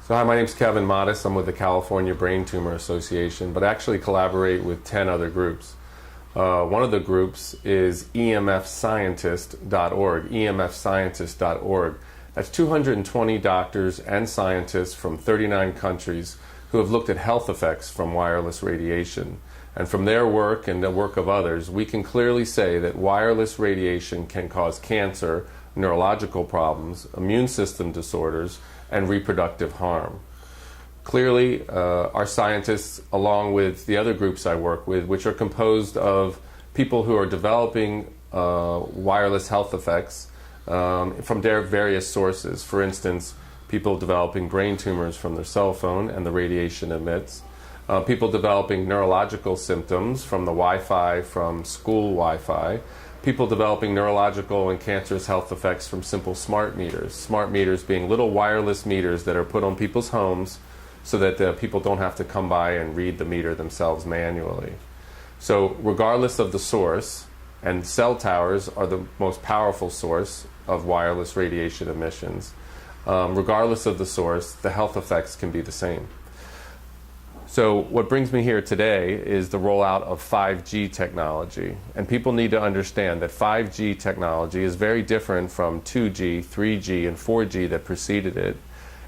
So hi, my name is Kevin Modis. I'm with the California Brain Tumor Association, but actually collaborate with 10 other groups. One of the groups is emfscientist.org, emfscientist.org. That's 220 doctors and scientists from 39 countries who have looked at health effects from wireless radiation. And from their work and the work of others, we can clearly say that wireless radiation can cause cancer, neurological problems, immune system disorders, and reproductive harm. Clearly, our scientists, along with the other groups I work with, which are composed of people who are developing wireless health effects from their various sources. For instance, people developing brain tumors from their cell phone and the radiation emits. People developing neurological symptoms from the Wi-Fi, from school Wi-Fi. People developing neurological and cancerous health effects from simple smart meters. Smart meters being little wireless meters that are put on people's homes so that people don't have to come by and read the meter themselves manually. So regardless of the source, and cell towers are the most powerful source of wireless radiation emissions, regardless of the source, the health effects can be the same. So what brings me here today is the rollout of 5G technology. And people need to understand that 5G technology is very different from 2G, 3G, and 4G that preceded it.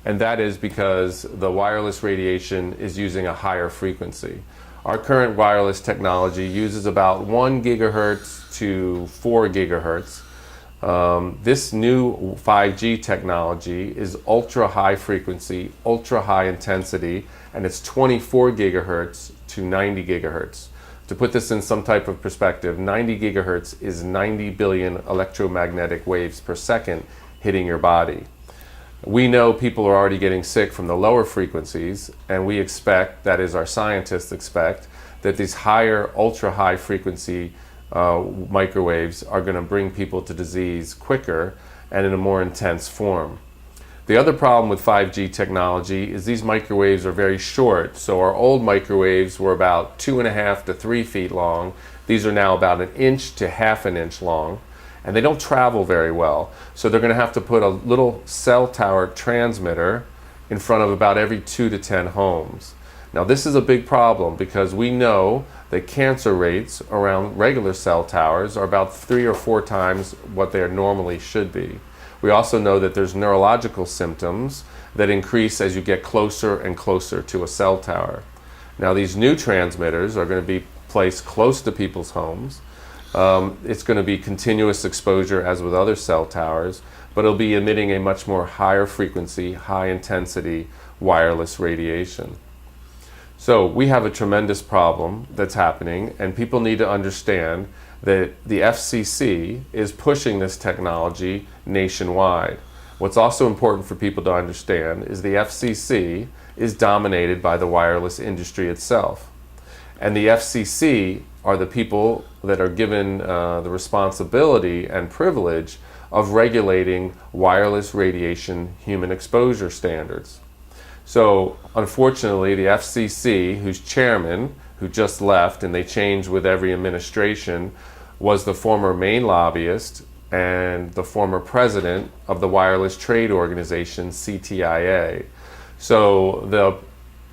And that is because the wireless radiation is using a higher frequency. Our current wireless technology uses about 1 gigahertz to 4 gigahertz. This new 5G technology is ultra high frequency, ultra high intensity, and it's 24 gigahertz to 90 gigahertz. To put this in some type of perspective, 90 gigahertz is 90 billion electromagnetic waves per second hitting your body. We know people are already getting sick from the lower frequencies, and we expect, that is our scientists expect, that these higher ultra high frequency microwaves are going to bring people to disease quicker and in a more intense form. The other problem with 5G technology is these microwaves are very short. So our old microwaves were about 2.5 to 3 feet long. These are now about 1 inch to half an inch long, and they don't travel very well. So they're going to have to put a little cell tower transmitter in front of about every 2 to 10 homes. Now this is a big problem because we know that cancer rates around regular cell towers are about 3 or 4 times what they normally should be. We also know that there's neurological symptoms that increase as you get closer and closer to a cell tower. Now these new transmitters are going to be placed close to people's homes. It's going to be continuous exposure as with other cell towers, but it'll be emitting a much more higher frequency, high intensity wireless radiation. So we have a tremendous problem that's happening, and people need to understand that the FCC is pushing this technology nationwide. What's also important for people to understand is the FCC is dominated by the wireless industry itself. And the FCC are the people that are given the responsibility and privilege of regulating wireless radiation human exposure standards. So unfortunately, the FCC, whose chairman, who just left, and they change with every administration, was the former main lobbyist and the former president of the wireless trade organization CTIA. So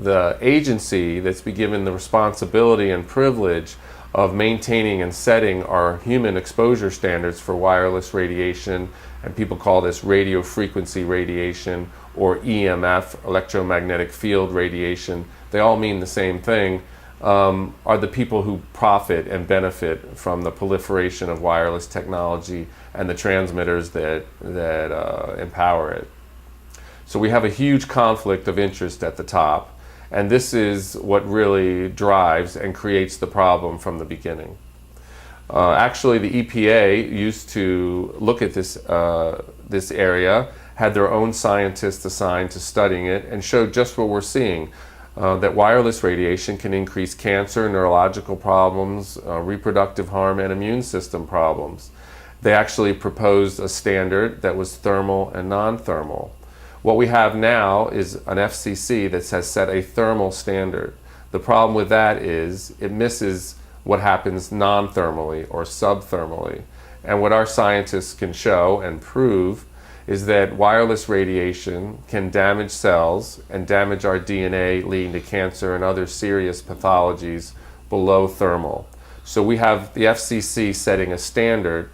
the agency that's been given the responsibility and privilege of maintaining and setting our human exposure standards for wireless radiation, and people call this radio frequency radiation or EMF, electromagnetic field radiation, they all mean the same thing, are the people who profit and benefit from the proliferation of wireless technology and the transmitters that empower it. So we have a huge conflict of interest at the top, and this is what really drives and creates the problem from the beginning. Actually, the EPA used to look at this area, had their own scientists assigned to studying it, and showed just what we're seeing. That wireless radiation can increase cancer, neurological problems, reproductive harm, and immune system problems. They actually proposed a standard that was thermal and non-thermal. What we have now is an FCC that has set a thermal standard. The problem with that is it misses what happens non-thermally or subthermally. And what our scientists can show and prove is that wireless radiation can damage cells and damage our DNA, leading to cancer and other serious pathologies below thermal. So we have the FCC setting a standard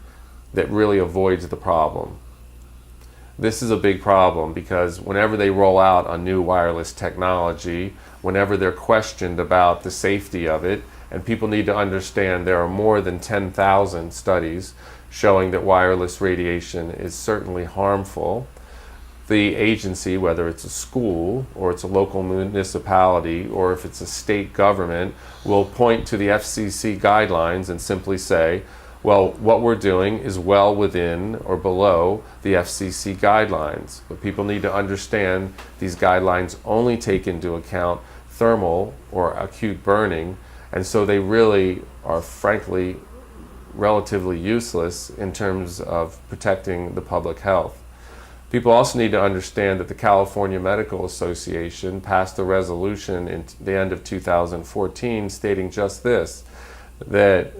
that really avoids the problem. This is a big problem because whenever they roll out a new wireless technology, whenever they're questioned about the safety of it, and people need to understand there are more than 10,000 studies showing that wireless radiation is certainly harmful, the agency, whether it's a school or it's a local municipality or if it's a state government, will point to the FCC guidelines and simply say, well, what we're doing is well within or below the FCC guidelines. But people need to understand these guidelines only take into account thermal or acute burning, and so they really are, frankly, relatively useless in terms of protecting the public health. People also need to understand that the California Medical Association passed a resolution in the end of 2014 stating just this, that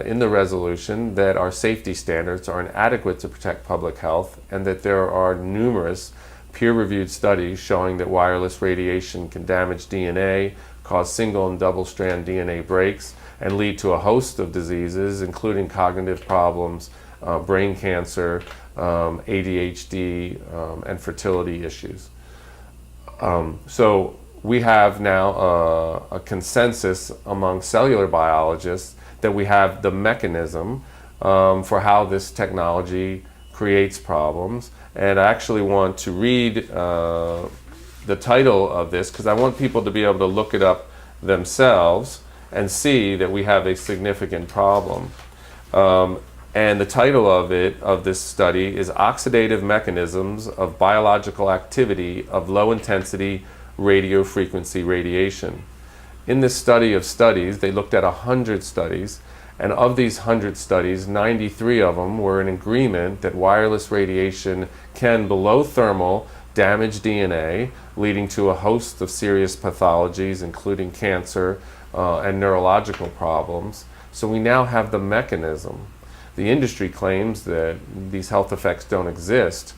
in the resolution that our safety standards are inadequate to protect public health and that there are numerous peer-reviewed studies showing that wireless radiation can damage DNA, cause single and double-strand DNA breaks, and lead to a host of diseases, including cognitive problems, brain cancer, ADHD, and fertility issues. So we have now a consensus among cellular biologists that we have the mechanism for how this technology creates problems. And I actually want to read the title of this because I want people to be able to look it up themselves and see that we have a significant problem. And the title of this study is Oxidative Mechanisms of Biological Activity of Low Intensity Radio Frequency Radiation. In this study of studies, they looked at 100 studies, and of these 100 studies, 93 of them were in agreement that wireless radiation can, below thermal, damage DNA, leading to a host of serious pathologies, including cancer and neurological problems. So we now have the mechanism. The industry claims that these health effects don't exist,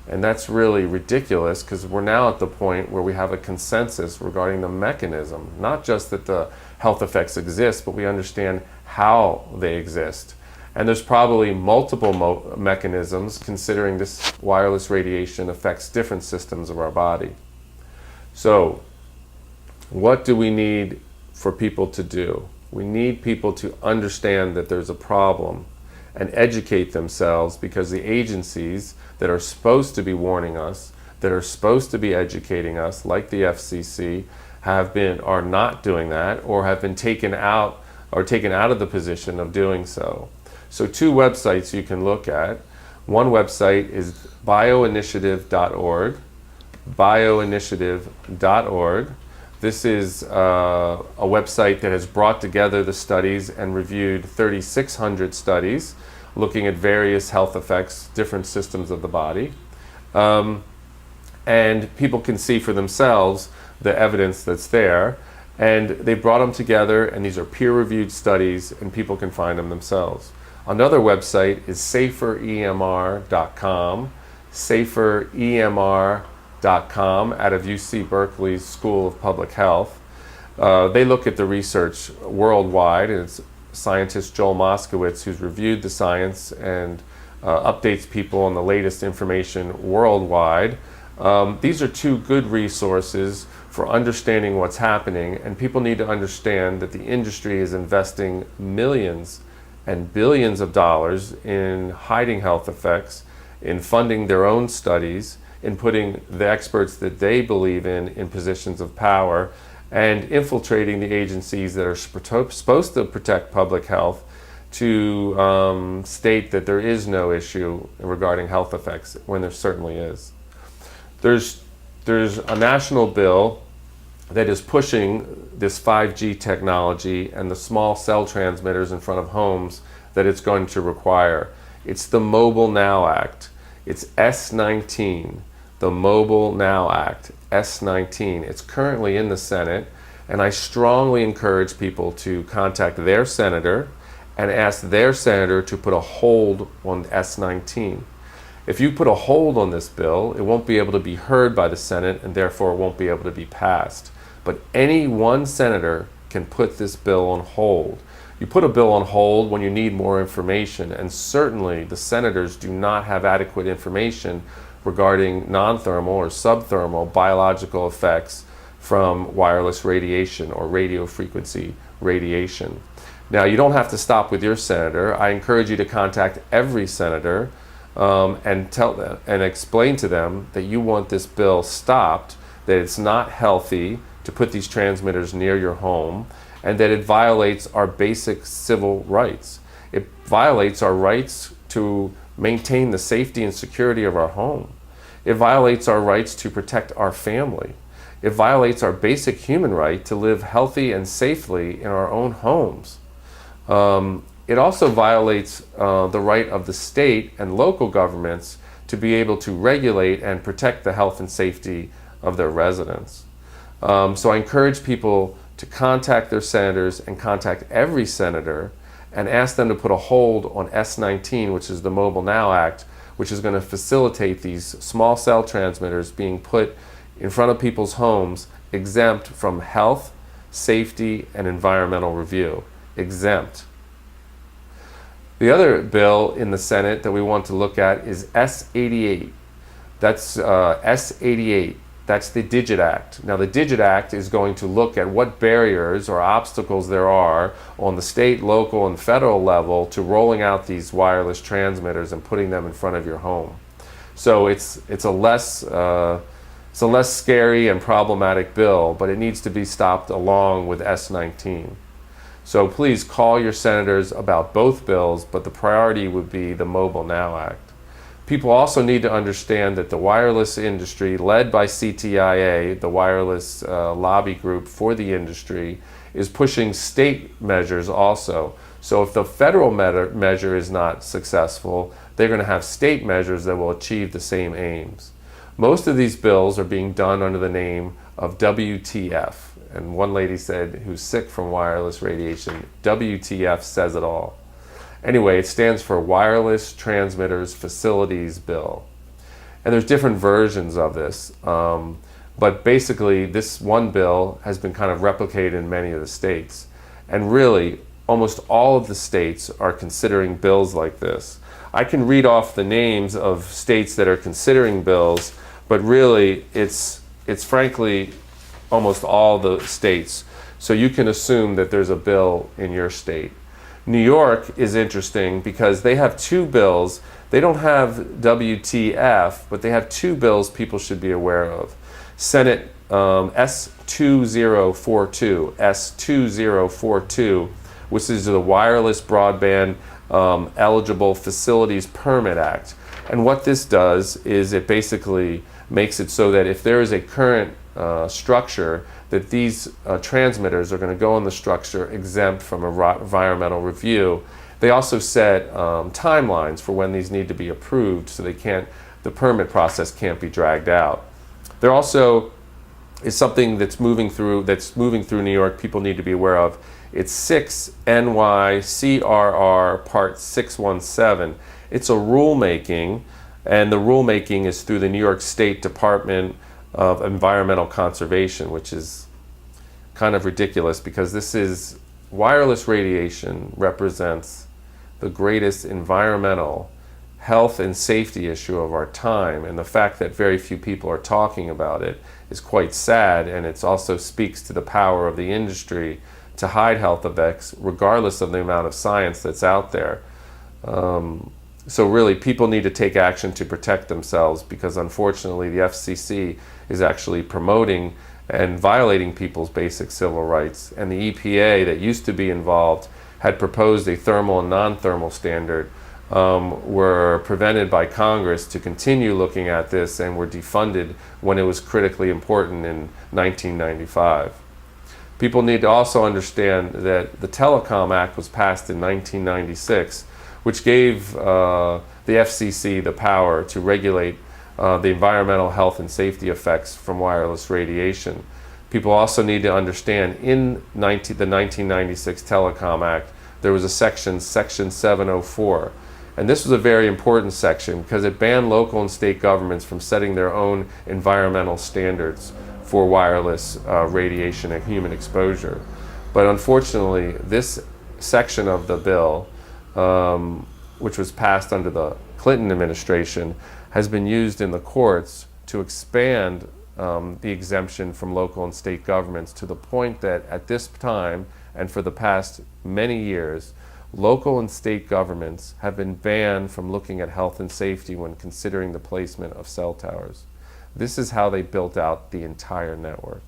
and that's really ridiculous because we're now at the point where we have a consensus regarding the mechanism. Not just that the health effects exist, but we understand how they exist. And there's probably multiple mechanisms considering this wireless radiation affects different systems of our body. So, what do we need for people to do? We need people to understand that there's a problem and educate themselves, because the agencies that are supposed to be warning us, that are supposed to be educating us, like the FCC, are not doing that or have been taken out of the position of doing so. So 2 websites you can look at. One website is bioinitiative.org, bioinitiative.org. This is a website that has brought together the studies and reviewed 3,600 studies looking at various health effects, different systems of the body. And people can see for themselves the evidence that's there. And they brought them together, and these are peer-reviewed studies, and people can find them themselves. Another website is saferemr.com, saferemr.com, out of UC Berkeley's School of Public Health. They look at the research worldwide, and it's scientist Joel Moskowitz who's reviewed the science and updates people on the latest information worldwide. These are 2 good resources for understanding what's happening, and people need to understand that the industry is investing millions and billions of dollars in hiding health effects, in funding their own studies, in putting the experts that they believe in positions of power, and infiltrating the agencies that are supposed to protect public health to state that there is no issue regarding health effects when there certainly is. There's a national bill that is pushing this 5G technology and the small cell transmitters in front of homes that it's going to require. It's the Mobile Now Act. It's S19, the Mobile Now Act, S19. It's currently in the Senate, and I strongly encourage people to contact their senator and ask their senator to put a hold on S19. If you put a hold on this bill, it won't be able to be heard by the Senate and therefore won't be able to be passed. But any one senator can put this bill on hold. You put a bill on hold when you need more information, and certainly the senators do not have adequate information regarding non-thermal or subthermal biological effects from wireless radiation or radio frequency radiation. Now, you don't have to stop with your senator. I encourage you to contact every senator and tell them and explain to them that you want this bill stopped, that it's not healthy to put these transmitters near your home, and that it violates our basic civil rights. It violates our rights to maintain the safety and security of our home. It violates our rights to protect our family. It violates our basic human right to live healthy and safely in our own homes. It also violates the right of the state and local governments to be able to regulate and protect the health and safety of their residents. So I encourage people to contact their senators and contact every senator and ask them to put a hold on S19, which is the Mobile Now Act, which is going to facilitate these small cell transmitters being put in front of people's homes, exempt from health, safety, and environmental review. Exempt. The other bill in the Senate that we want to look at is S88. That's S88. That's the Digit Act. Now, the Digit Act is going to look at what barriers or obstacles there are on the state, local, and federal level to rolling out these wireless transmitters and putting them in front of your home. So it's a less scary and problematic bill, but it needs to be stopped along with S19. So please call your senators about both bills, but the priority would be the Mobile Now Act. People also need to understand that the wireless industry, led by CTIA, the wireless lobby group for the industry, is pushing state measures also. So if the federal measure is not successful, they're going to have state measures that will achieve the same aims. Most of these bills are being done under the name of WTF. And one lady said, who's sick from wireless radiation, WTF says it all. Anyway, it stands for Wireless Transmitters Facilities Bill. And there's different versions of this, but basically this one bill has been kind of replicated in many of the states. And really, almost all of the states are considering bills like this. I can read off the names of states that are considering bills, but really it's frankly almost all the states. So you can assume that there's a bill in your state. New York is interesting because they have two bills. They don't have WTF, but they have two bills people should be aware of. Senate S2042, which is the Wireless Broadband Eligible Facilities Permit Act. And what this does is it basically makes it so that if there is a current structure, that these transmitters are going to go in the structure exempt from environmental review. They also set timelines for when these need to be approved, so the permit process can't be dragged out. There also is something that's moving through New York people need to be aware of. It's 6 NYCRR Part 617. It's a rulemaking, and the rulemaking is through the New York State Department of Environmental Conservation, which is kind of ridiculous because wireless radiation represents the greatest environmental health and safety issue of our time, and the fact that very few people are talking about it is quite sad, and it also speaks to the power of the industry to hide health effects regardless of the amount of science that's out there. So really, people need to take action to protect themselves, because unfortunately the FCC is actually promoting and violating people's basic civil rights. And the EPA, that used to be involved, had proposed a thermal and non-thermal standard, were prevented by Congress to continue looking at this, and were defunded when it was critically important in 1995. People need to also understand that the Telecom Act was passed in 1996, which gave the FCC the power to regulate the environmental health and safety effects from wireless radiation. People also need to understand in the 1996 Telecom Act, there was a section 704, And this was a very important section because it banned local and state governments from setting their own environmental standards for wireless radiation and human exposure. But unfortunately, this section of the bill, which was passed under the Clinton administration, has been used in the courts to expand the exemption from local and state governments to the point that at this time and for the past many years, local and state governments have been banned from looking at health and safety when considering the placement of cell towers. This is how they built out the entire network.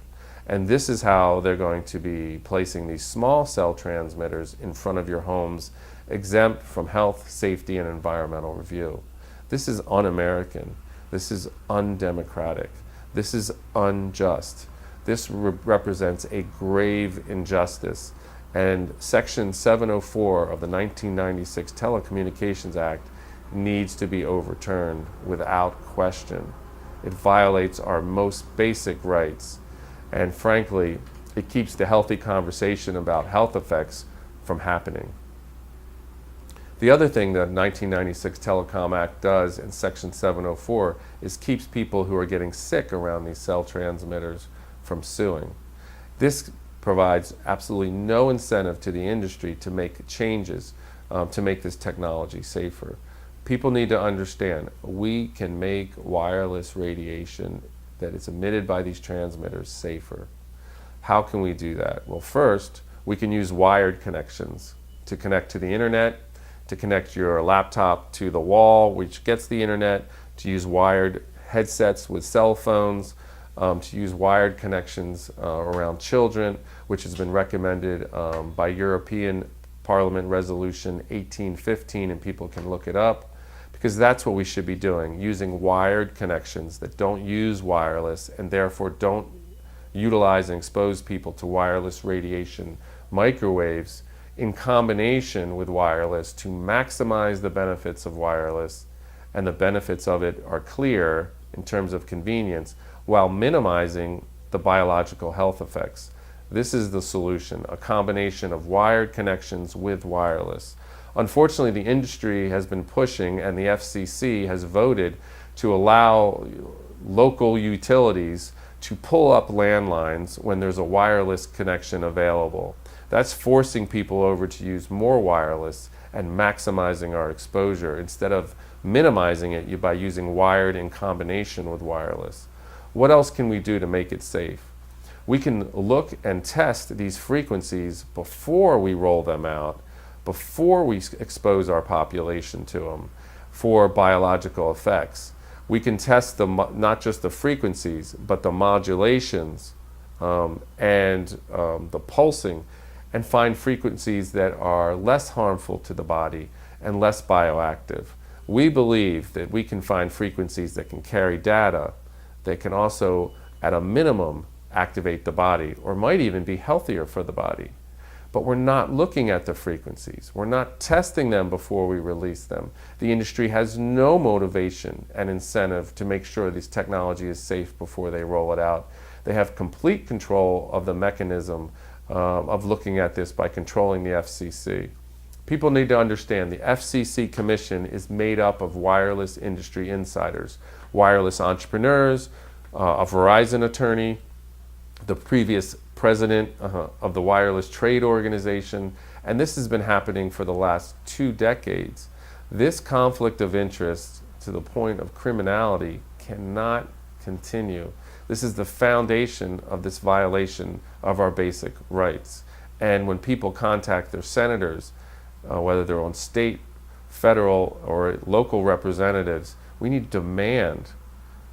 And this is how they're going to be placing these small cell transmitters in front of your homes, exempt from health, safety, and environmental review. This is un-American. This is undemocratic. This is unjust. This represents a grave injustice. And Section 704 of the 1996 Telecommunications Act needs to be overturned without question. It violates our most basic rights. And frankly, it keeps the healthy conversation about health effects from happening. The other thing the 1996 Telecom Act does in Section 704 is keeps people who are getting sick around these cell transmitters from suing. This provides absolutely no incentive to the industry to make changes to make this technology safer. People need to understand we can make wireless radiation that is emitted by these transmitters safer. How can we do that? Well, first, we can use wired connections to connect to the internet, to connect your laptop to the wall, which gets the internet, to use wired headsets with cell phones, to use wired connections around children, which has been recommended by European Parliament Resolution 1815, and people can look it up, because that's what we should be doing, using wired connections that don't use wireless and therefore don't utilize and expose people to wireless radiation microwaves in combination with wireless to maximize the benefits of wireless, and the benefits of it are clear in terms of convenience, while minimizing the biological health effects. This is the solution, a combination of wired connections with wireless. Unfortunately, the industry has been pushing, and the FCC has voted to allow local utilities to pull up landlines when there's a wireless connection available. That's forcing people over to use more wireless and maximizing our exposure instead of minimizing it by using wired in combination with wireless. What else can we do to make it safe? We can look and test these frequencies before we roll them out, before we expose our population to them for biological effects. We can test not just the frequencies, but the modulations and the pulsing, and find frequencies that are less harmful to the body and less bioactive. We believe that we can find frequencies that can carry data that can also, at a minimum, activate the body, or might even be healthier for the body. But we're not looking at the frequencies. We're not testing them before we release them. The industry has no motivation and incentive to make sure this technology is safe before they roll it out. They have complete control of the mechanism of looking at this by controlling the FCC. People need to understand the FCC Commission is made up of wireless industry insiders, wireless entrepreneurs, a Verizon attorney, the previous president of the Wireless Trade Organization, and this has been happening for the last 2 decades. This conflict of interest to the point of criminality cannot continue. This is the foundation of this violation of our basic rights. And when people contact their senators, whether they're on state, federal, or local representatives, we need to demand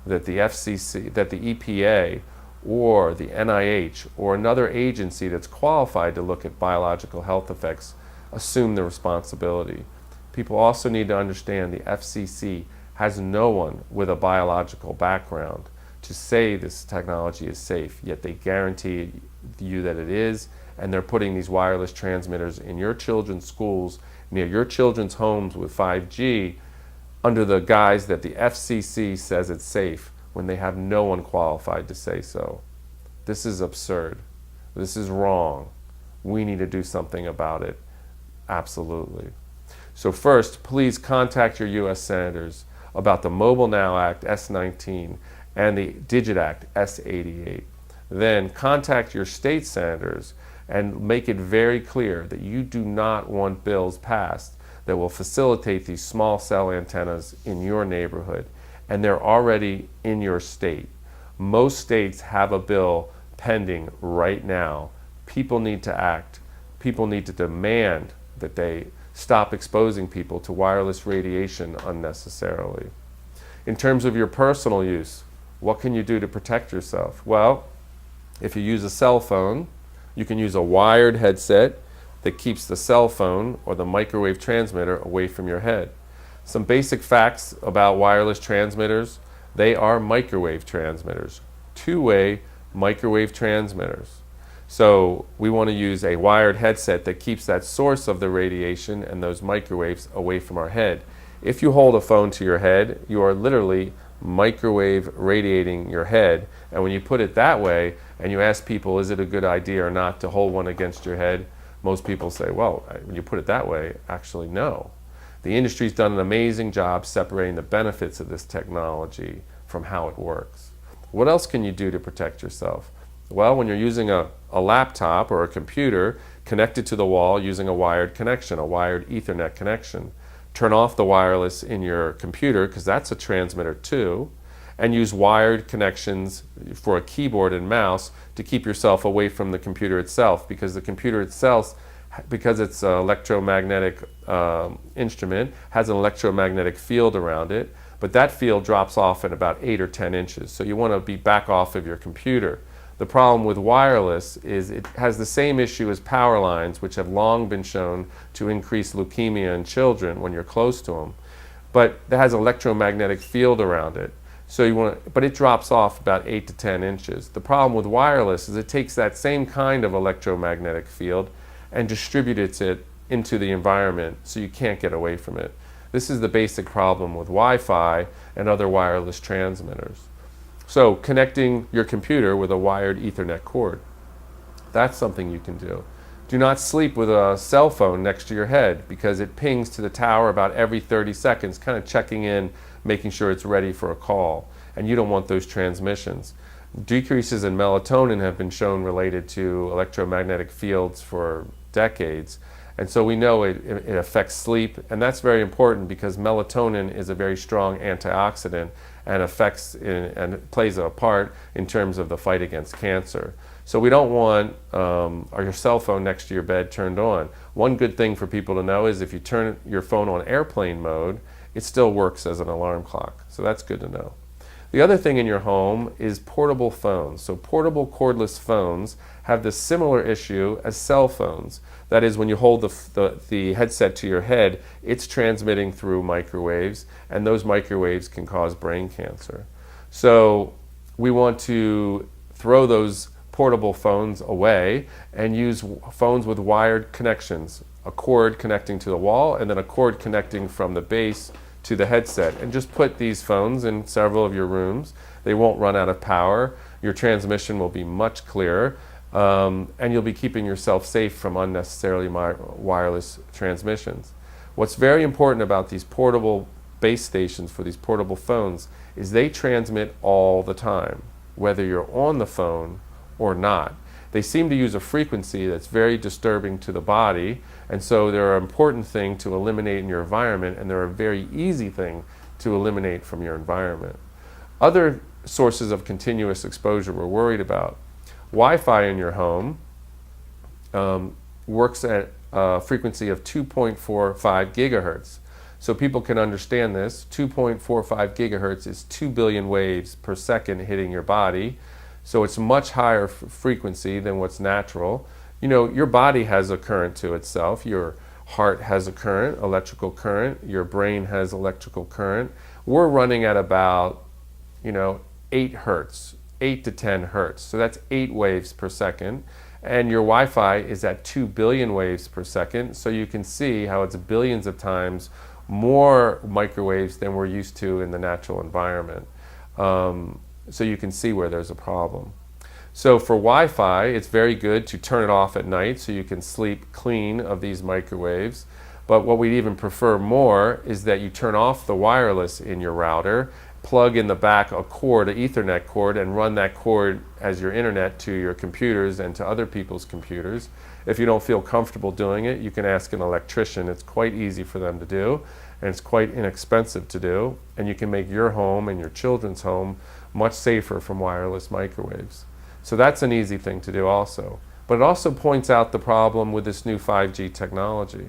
that the FCC, that the EPA, or the NIH, or another agency that's qualified to look at biological health effects assume the responsibility. People also need to understand the FCC has no one with a biological background to say this technology is safe, yet they guarantee you that it is, and they're putting these wireless transmitters in your children's schools, near your children's homes with 5G, under the guise that the FCC says it's safe, when they have no one qualified to say so. This is absurd. This is wrong. We need to do something about it. Absolutely. So first, please contact your U.S. senators about the Mobile Now Act, S-19, and the Digit Act, S-88. Then contact your state senators and make it very clear that you do not want bills passed that will facilitate these small cell antennas in your neighborhood. And they're already in your state. Most states have a bill pending right now. People need to act. People need to demand that they stop exposing people to wireless radiation unnecessarily. In terms of your personal use, what can you do to protect yourself? Well, if you use a cell phone, you can use a wired headset that keeps the cell phone or the microwave transmitter away from your head. Some basic facts about wireless transmitters: they are microwave transmitters, two-way microwave transmitters. So we want to use a wired headset that keeps that source of the radiation and those microwaves away from our head. If you hold a phone to your head, you are literally microwave radiating your head. And when you put it that way and you ask people, is it a good idea or not to hold one against your head? Most people say, well, when you put it that way, actually no. The industry's done an amazing job separating the benefits of this technology from how it works. What else can you do to protect yourself? Well, when you're using a laptop or a computer connected to the wall using a wired connection, a wired Ethernet connection, turn off the wireless in your computer, because that's a transmitter too, and use wired connections for a keyboard and mouse to keep yourself away from the computer itself, because the computer itself, because it's an electromagnetic instrument, has an electromagnetic field around it, but that field drops off in about 8 or 10 inches. So you want to be back off of your computer. The problem with wireless is it has the same issue as power lines, which have long been shown to increase leukemia in children when you're close to them. But it has an electromagnetic field around it. So but it drops off about 8 to 10 inches. The problem with wireless is it takes that same kind of electromagnetic field and distributes it into the environment, so you can't get away from it. This is the basic problem with Wi-Fi and other wireless transmitters. So connecting your computer with a wired Ethernet cord, that's something you can do. Do not sleep with a cell phone next to your head, because it pings to the tower about every 30 seconds, kind of checking in, making sure it's ready for a call. And you don't want those transmissions. Decreases in melatonin have been shown related to electromagnetic fields for decades. And so we know it affects sleep, and that's very important because melatonin is a very strong antioxidant and and plays a part in terms of the fight against cancer. So we don't want your cell phone next to your bed turned on. One good thing for people to know is if you turn your phone on airplane mode, it still works as an alarm clock. So that's good to know. The other thing in your home is portable phones. So portable cordless phones have this similar issue as cell phones. That is, when you hold the headset to your head, it's transmitting through microwaves, and those microwaves can cause brain cancer. So we want to throw those portable phones away and use phones with wired connections, a cord connecting to the wall and then a cord connecting from the base to the headset, and just put these phones in several of your rooms. They won't run out of power. Your transmission will be much clearer, and you'll be keeping yourself safe from unnecessarily wireless transmissions. What's very important about these portable base stations for these portable phones is they transmit all the time, whether you're on the phone or not. They seem to use a frequency that's very disturbing to the body, and so they're an important thing to eliminate in your environment, and they're a very easy thing to eliminate from your environment. Other sources of continuous exposure we're worried about. Wi-Fi in your home works at a frequency of 2.45 gigahertz. So people can understand this. 2.45 gigahertz is 2 billion waves per second hitting your body. So it's much higher frequency than what's natural. You know, your body has a current to itself. Your heart has a current, electrical current. Your brain has electrical current. We're running at about, 8 hertz, 8 to 10 hertz. So that's 8 waves per second. And your Wi-Fi is at 2 billion waves per second. So you can see how it's billions of times more microwaves than we're used to in the natural environment. So you can see where there's a problem. So for Wi-Fi, it's very good to turn it off at night so you can sleep clean of these microwaves. But what we'd even prefer more is that you turn off the wireless in your router, plug in the back a cord, an Ethernet cord, and run that cord as your internet to your computers and to other people's computers. If you don't feel comfortable doing it, you can ask an electrician. It's quite easy for them to do, and it's quite inexpensive to do, and you can make your home and your children's home much safer from wireless microwaves. So that's an easy thing to do also. But it also points out the problem with this new 5G technology,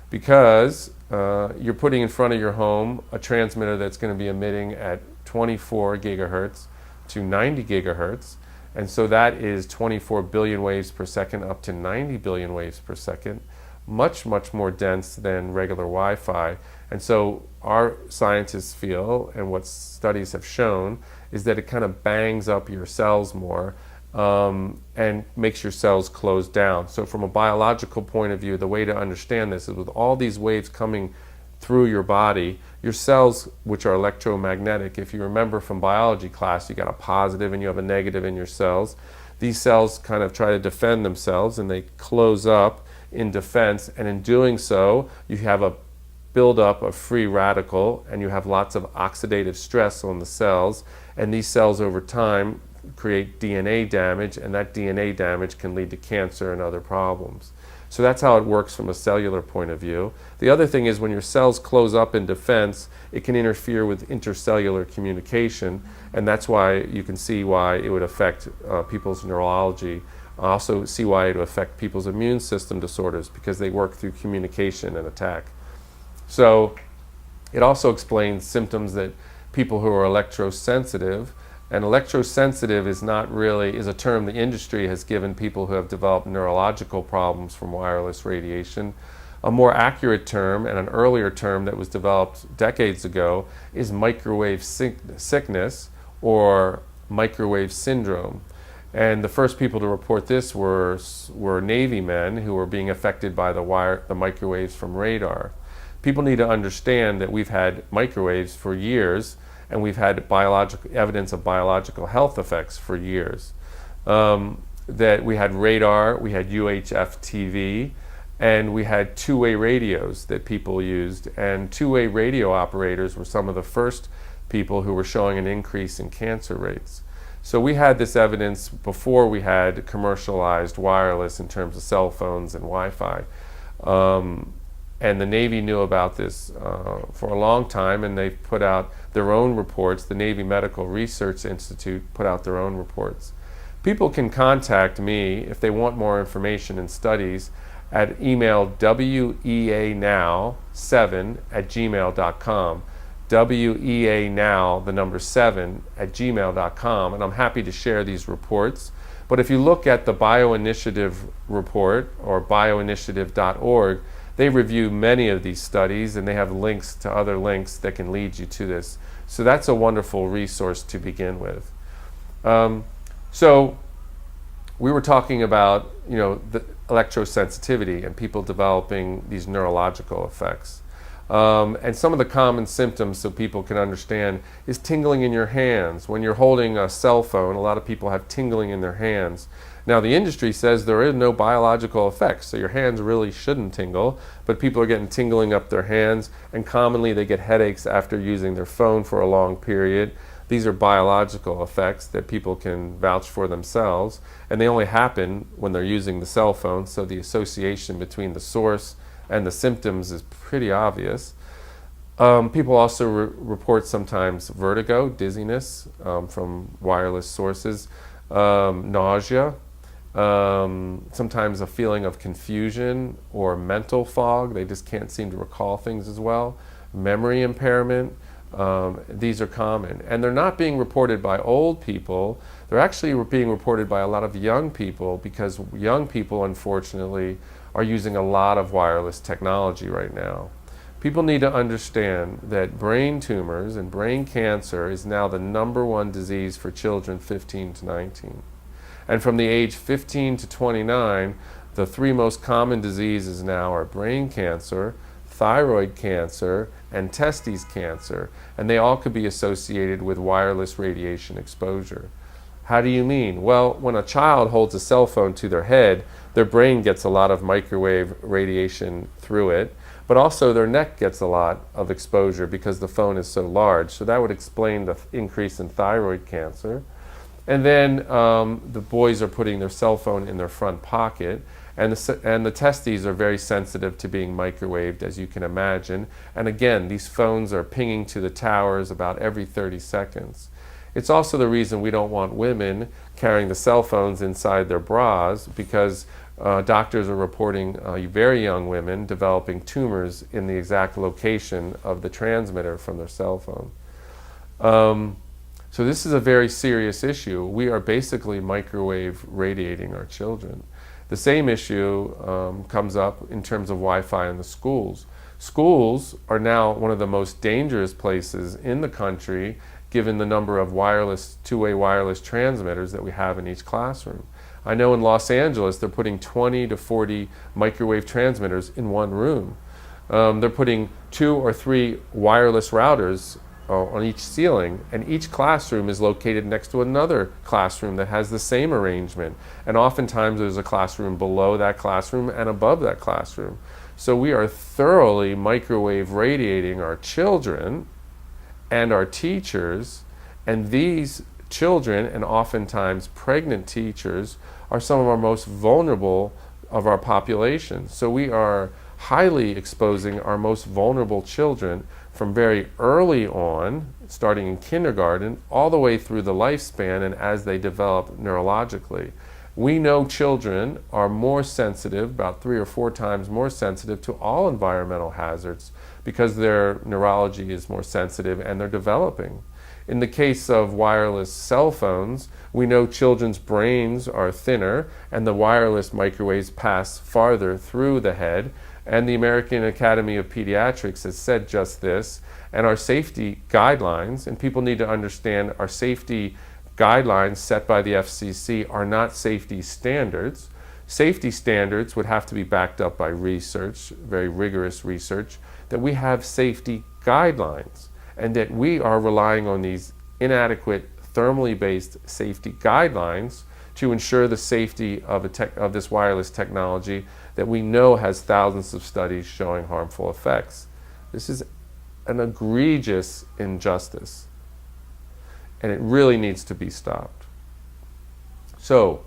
because you're putting in front of your home a transmitter that's going to be emitting at 24 gigahertz to 90 gigahertz, and so that is 24 billion waves per second up to 90 billion waves per second, much, much more dense than regular Wi-Fi. And so our scientists feel, and what studies have shown, is that it kind of bangs up your cells more and makes your cells close down. So from a biological point of view, the way to understand this is with all these waves coming through your body, your cells, which are electromagnetic, if you remember from biology class, you got a positive and you have a negative in your cells. These cells kind of try to defend themselves and they close up in defense, and in doing so, you have a buildup of free radical and you have lots of oxidative stress on the cells, and these cells over time create DNA damage, and that DNA damage can lead to cancer and other problems. So that's how it works from a cellular point of view. The other thing is when your cells close up in defense, it can interfere with intercellular communication, and that's why you can see why it would affect people's neurology. Also see why it would affect people's immune system disorders, because they work through communication and attack. So it also explains symptoms that people who are electrosensitive, and electrosensitive is a term the industry has given people who have developed neurological problems from wireless radiation. A more accurate term, and an earlier term that was developed decades ago, is microwave sickness or microwave syndrome. And the first people to report this were Navy men who were being affected by the microwaves from radar. People need to understand that we've had microwaves for years, and we've had evidence of biological health effects for years. That we had radar, we had UHF TV, and we had two-way radios that people used. And two-way radio operators were some of the first people who were showing an increase in cancer rates. So we had this evidence before we had commercialized wireless in terms of cell phones and Wi-Fi. And the Navy knew about this for a long time, and they've put out their own reports. The Navy Medical Research Institute put out their own reports. People can contact me if they want more information and studies at email weanow7@gmail.com. weanow, the number 7@gmail.com, and I'm happy to share these reports. But if you look at the BioInitiative report or bioinitiative.org, they review many of these studies, and they have links to other links that can lead you to this. So that's a wonderful resource to begin with. So we were talking about, the electrosensitivity and people developing these neurological effects. And some of the common symptoms, so people can understand, is tingling in your hands. When you're holding a cell phone, a lot of people have tingling in their hands. Now, the industry says there is no biological effects, so your hands really shouldn't tingle, but people are getting tingling up their hands, and commonly they get headaches after using their phone for a long period. These are biological effects that people can vouch for themselves, and they only happen when they're using the cell phone, so the association between the source and the symptoms is pretty obvious. People also report sometimes vertigo, dizziness from wireless sources, nausea, sometimes a feeling of confusion or mental fog. They just can't seem to recall things as well. Memory impairment. These are common. And they're not being reported by old people. They're actually being reported by a lot of young people, because young people, unfortunately, are using a lot of wireless technology right now. People need to understand that brain tumors and brain cancer is now the #1 disease for children 15 to 19. And from the age 15 to 29, the 3 most common diseases now are brain cancer, thyroid cancer, and testes cancer, and they all could be associated with wireless radiation exposure. How do you mean? Well, when a child holds a cell phone to their head, their brain gets a lot of microwave radiation through it, but also their neck gets a lot of exposure because the phone is so large. So that would explain the increase in thyroid cancer. And then the boys are putting their cell phone in their front pocket, and the testes are very sensitive to being microwaved, as you can imagine. And again, these phones are pinging to the towers about every 30 seconds. It's also the reason we don't want women carrying the cell phones inside their bras, because doctors are reporting very young women developing tumors in the exact location of the transmitter from their cell phone. So this is a very serious issue. We are basically microwave radiating our children. The same issue comes up in terms of Wi-Fi in the schools. Schools are now one of the most dangerous places in the country, given the number of wireless, two-way wireless transmitters that we have in each classroom. I know in Los Angeles they're putting 20 to 40 microwave transmitters in one room. They're putting 2 or 3 wireless routers on each ceiling, and each classroom is located next to another classroom that has the same arrangement. And oftentimes there's a classroom below that classroom and above that classroom. So we are thoroughly microwave radiating our children and our teachers, and these children, and oftentimes pregnant teachers, are some of our most vulnerable of our population. So we are highly exposing our most vulnerable children from very early on, starting in kindergarten, all the way through the lifespan and as they develop neurologically. We know children are more sensitive, about 3 or 4 times more sensitive to all environmental hazards, because their neurology is more sensitive and they're developing. In the case of wireless cell phones, we know children's brains are thinner and the wireless microwaves pass farther through the head. And the American Academy of Pediatrics has said just this. And our safety guidelines, and people need to understand our safety guidelines set by the FCC are not safety standards. Safety standards would have to be backed up by research, very rigorous research, that we have safety guidelines, and that we are relying on these inadequate thermally based safety guidelines to ensure the safety of this wireless technology that we know has thousands of studies showing harmful effects. This is an egregious injustice, and it really needs to be stopped. So,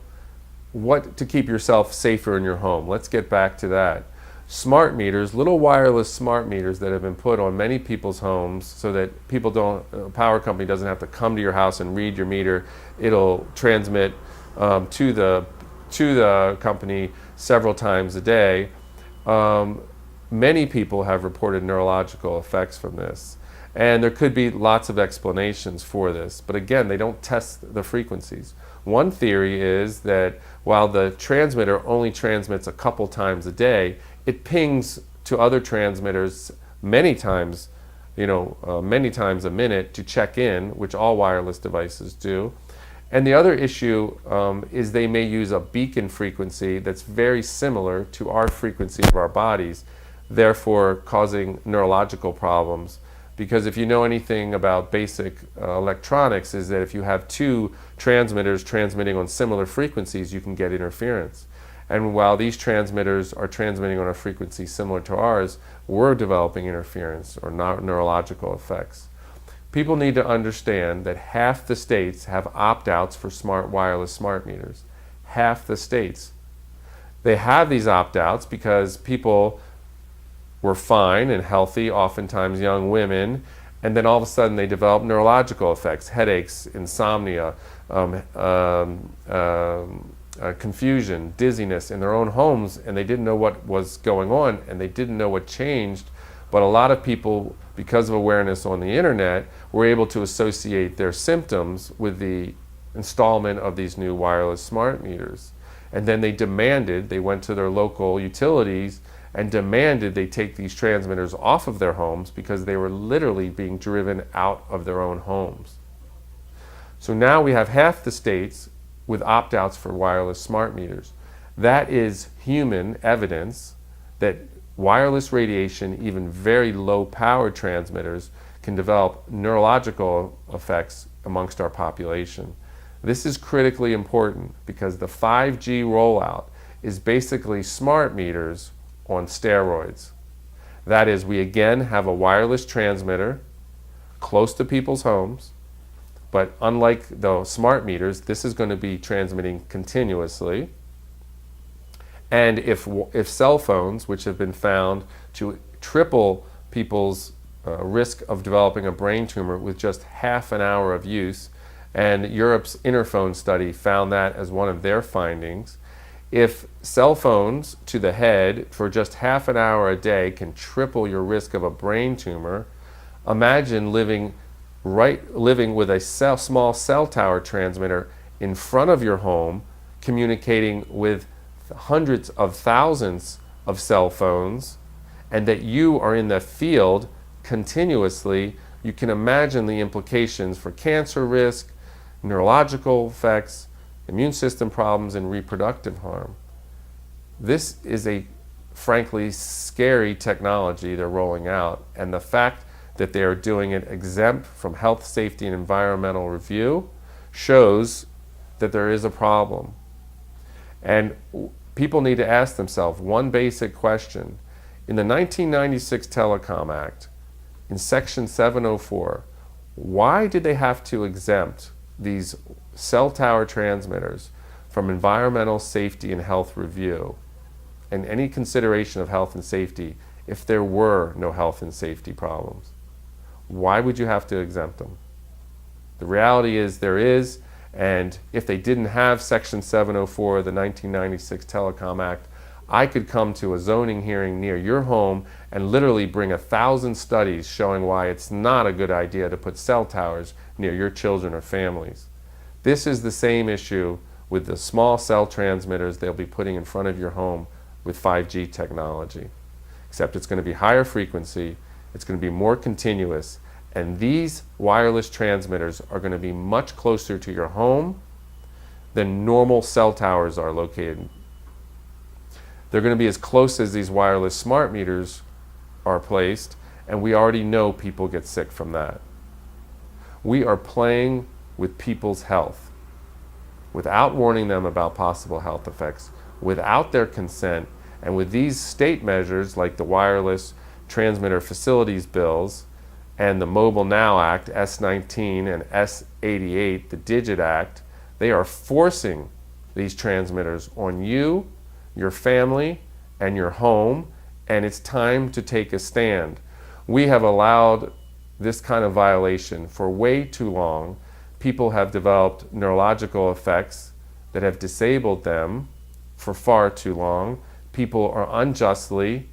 what to keep yourself safer in your home? Let's get back to that. Smart meters, little wireless smart meters that have been put on many people's homes so that people don't, power company doesn't have to come to your house and read your meter. It'll transmit to the company several times a day. Many people have reported neurological effects from this. And there could be lots of explanations for this. But again, they don't test the frequencies. One theory is that while the transmitter only transmits a couple times a day, it pings to other transmitters many times, many times a minute to check in, which all wireless devices do. And the other issue is they may use a beacon frequency that's very similar to our frequency of our bodies, therefore causing neurological problems. Because if you know anything about basic electronics, is that if you have 2 transmitters transmitting on similar frequencies, you can get interference. And while these transmitters are transmitting on a frequency similar to ours, we're developing interference or neurological effects. People need to understand that half the states have opt-outs for wireless smart meters. Half the states. They have these opt-outs because people were fine and healthy, oftentimes young women, and then all of a sudden they develop neurological effects, headaches, insomnia, confusion, dizziness in their own homes, and they didn't know what was going on and they didn't know what changed. But a lot of people, because of awareness on the internet, were able to associate their symptoms with the installment of these new wireless smart meters. And then they went to their local utilities and demanded they take these transmitters off of their homes because they were literally being driven out of their own homes. So now we have half the states with opt-outs for wireless smart meters. That is human evidence that wireless radiation, even very low power transmitters, can develop neurological effects amongst our population. This is critically important because the 5G rollout is basically smart meters on steroids. That is, we again have a wireless transmitter close to people's homes, but unlike the smart meters, this is going to be transmitting continuously. And if cell phones, which have been found to triple people's risk of developing a brain tumor with just half an hour of use, and Europe's Interphone study found that as one of their findings, if cell phones to the head for just half an hour a day can triple your risk of a brain tumor, imagine living with a small cell tower transmitter in front of your home, communicating with hundreds of thousands of cell phones, and that you are in the field continuously. You can imagine the implications for cancer risk, neurological effects, immune system problems, and reproductive harm. This is a frankly scary technology they're rolling out, and the fact that they are doing it exempt from health, safety, and environmental review shows that there is a problem. And people need to ask themselves one basic question. In the 1996 Telecom Act, in Section 704, why did they have to exempt these cell tower transmitters from environmental safety and health review and any consideration of health and safety if there were no health and safety problems? Why would you have to exempt them? The reality is there is, and if they didn't have Section 704 of the 1996 Telecom Act, I could come to a zoning hearing near your home and literally bring 1,000 studies showing why it's not a good idea to put cell towers near your children or families. This is the same issue with the small cell transmitters they'll be putting in front of your home with 5G technology. Except it's going to be higher frequency, it's going to be more continuous, and these wireless transmitters are going to be much closer to your home than normal cell towers are located. They're going to be as close as these wireless smart meters are placed, and we already know people get sick from that. We are playing with people's health without warning them about possible health effects, without their consent, and with these state measures like the Wireless Transmitter Facilities Bills and the Mobile Now Act, S19, and S88, the Digit Act, they are forcing these transmitters on you, your family, and your home, and it's time to take a stand. We have allowed this kind of violation for way too long. People have developed neurological effects that have disabled them for far too long. People are unjustly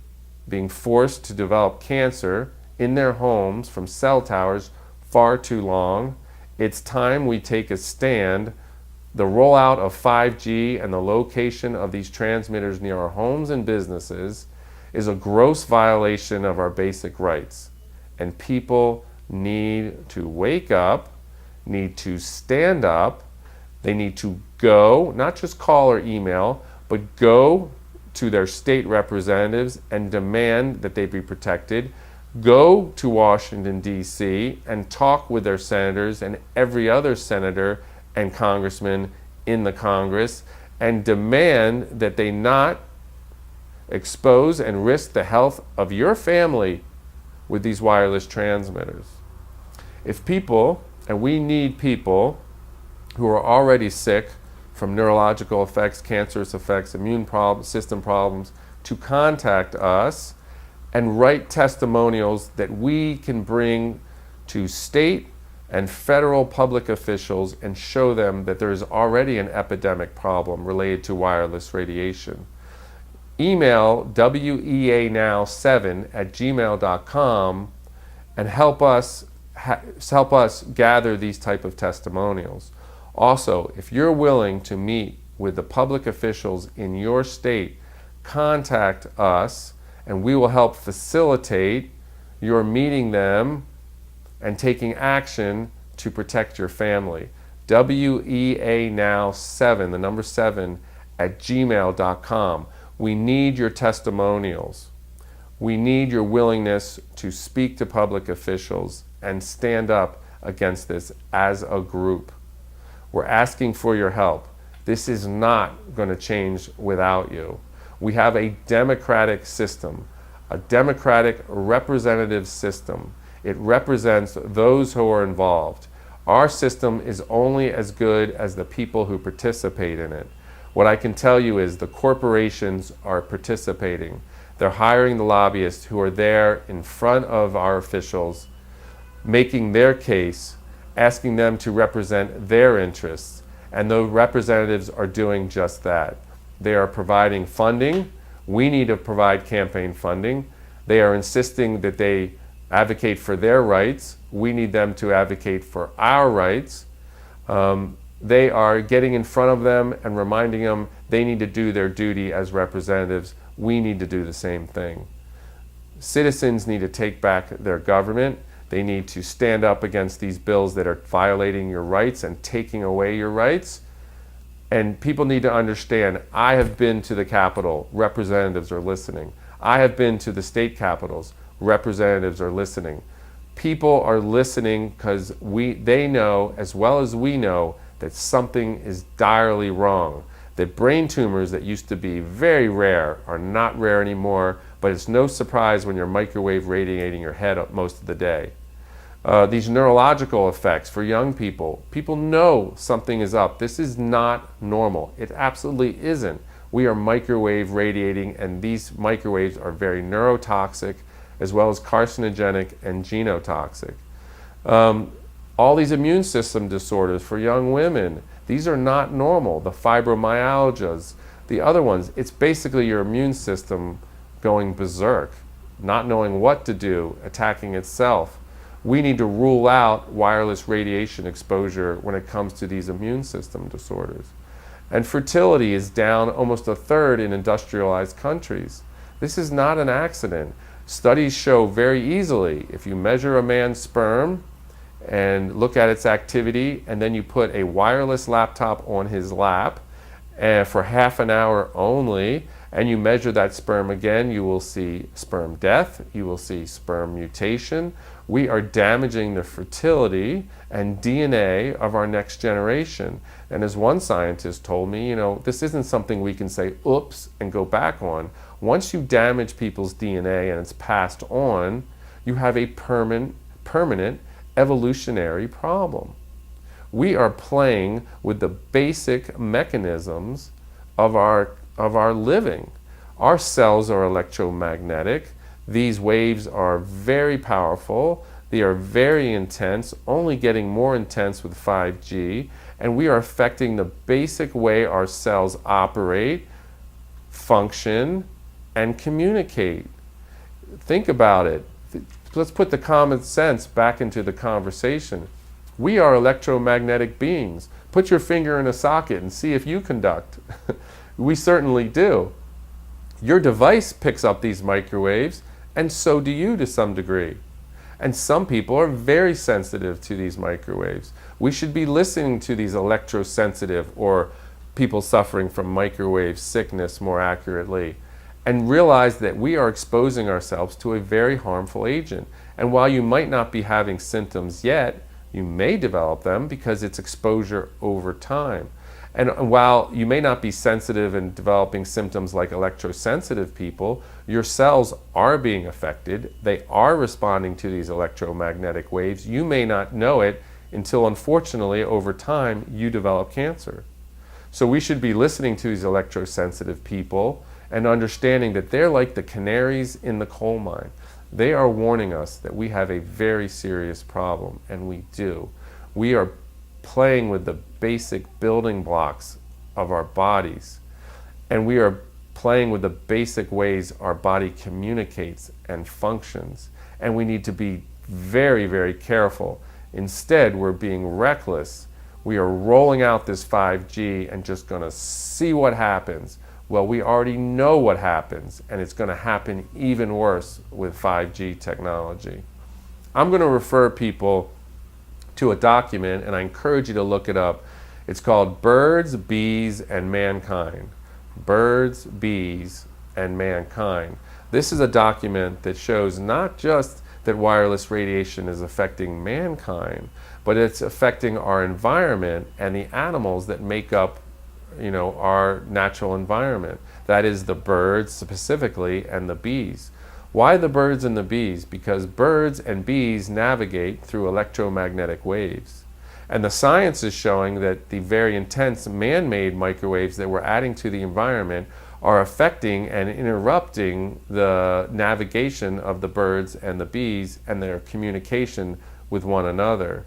being forced to develop cancer in their homes from cell towers far too long. It's time we take a stand. The rollout of 5G and the location of these transmitters near our homes and businesses is a gross violation of our basic rights. And people need to wake up, need to stand up. They need to go, not just call or email, but go to their state representatives and demand that they be protected. Go to Washington, D.C. and talk with their senators and every other senator and congressman in the Congress and demand that they not expose and risk the health of your family with these wireless transmitters. If people, and we need people who are already sick from neurological effects, cancerous effects, immune system problems, to contact us and write testimonials that we can bring to state and federal public officials and show them that there is already an epidemic problem related to wireless radiation. Email weanow7@gmail.com and help us gather these type of testimonials. Also, if you're willing to meet with the public officials in your state, contact us and we will help facilitate your meeting them and taking action to protect your family. weanow7, the number 7, @gmail.com. We need your testimonials. We need your willingness to speak to public officials and stand up against this as a group. We're asking for your help. This is not going to change without you. We have a democratic system, a democratic representative system. It represents those who are involved. Our system is only as good as the people who participate in it. What I can tell you is the corporations are participating. They're hiring the lobbyists who are there in front of our officials, making their case, asking them to represent their interests. And the representatives are doing just that. They are providing funding. We need to provide campaign funding. They are insisting that they advocate for their rights. We need them to advocate for our rights. They are getting in front of them and reminding them they need to do their duty as representatives. We need to do the same thing. Citizens need to take back their government. They need to stand up against these bills that are violating your rights and taking away your rights. And people need to understand, I have been to the Capitol, representatives are listening. I have been to the state capitals, representatives are listening. People are listening because they know, as well as we know, that something is direly wrong. That brain tumors that used to be very rare are not rare anymore, but it's no surprise when you're microwave radiating your head up most of the day. These neurological effects for young people, people know something is up. This is not normal. It absolutely isn't. We are microwave radiating, and these microwaves are very neurotoxic, as well as carcinogenic and genotoxic. All these immune system disorders for young women, these are not normal. The fibromyalgias, the other ones, it's basically your immune system going berserk, not knowing what to do, attacking itself. We need to rule out wireless radiation exposure when it comes to these immune system disorders. And fertility is down almost a third in industrialized countries. This is not an accident. Studies show very easily, if you measure a man's sperm and look at its activity, and then you put a wireless laptop on his lap for half an hour only, and you measure that sperm again, you will see sperm death, you will see sperm mutation. We are damaging the fertility and DNA of our next generation. And as one scientist told me, this isn't something we can say, oops, and go back on. Once you damage people's DNA and it's passed on, you have a permanent evolutionary problem. We are playing with the basic mechanisms of our living. Our cells are electromagnetic. These waves are very powerful. They are very intense, only getting more intense with 5G, and we are affecting the basic way our cells operate, function, and communicate. Think about it. Let's put the common sense back into the conversation. We are electromagnetic beings. Put your finger in a socket and see if you conduct. We certainly do. Your device picks up these microwaves, and so do you to some degree. And some people are very sensitive to these microwaves. We should be listening to these electrosensitive, or people suffering from microwave sickness more accurately, and realize that we are exposing ourselves to a very harmful agent. And while you might not be having symptoms yet, you may develop them because it's exposure over time. And while you may not be sensitive and developing symptoms like electrosensitive people, your cells are being affected. They are responding to these electromagnetic waves. You may not know it until, unfortunately, over time, you develop cancer. So we should be listening to these electrosensitive people and understanding that they're like the canaries in the coal mine. They are warning us that we have a very serious problem, and we do. We are playing with the basic building blocks of our bodies, and we are playing with the basic ways our body communicates and functions, and we need to be very, very careful. Instead, we're being reckless. We are rolling out this 5G and just going to see what happens. Well, we already know what happens, and it's going to happen even worse with 5G technology. I'm going to refer people to a document, and I encourage you to look it up. It's called Birds, Bees, and Mankind. Birds, Bees, and Mankind. This is a document that shows not just that wireless radiation is affecting mankind, but it's affecting our environment and the animals that make up our natural environment. That is the birds specifically and the bees. Why the birds and the bees? Because birds and bees navigate through electromagnetic waves. And the science is showing that the very intense man-made microwaves that we're adding to the environment are affecting and interrupting the navigation of the birds and the bees and their communication with one another.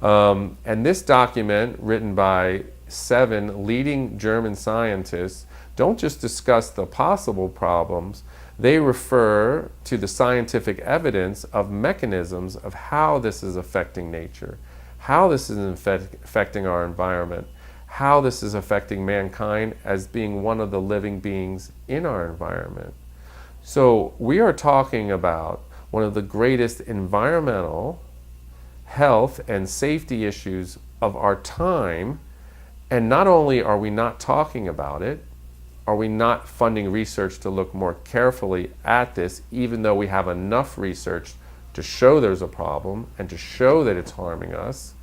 And this document, written by 7 leading German scientists, don't just discuss the possible problems, they refer to the scientific evidence of mechanisms of how this is affecting nature, how this is affecting our environment, how this is affecting mankind as being one of the living beings in our environment. So we are talking about one of the greatest environmental, health, and safety issues of our time. And not only are we not talking about it, are we not funding research to look more carefully at this, even though we have enough research to show there's a problem and to show that it's harming us,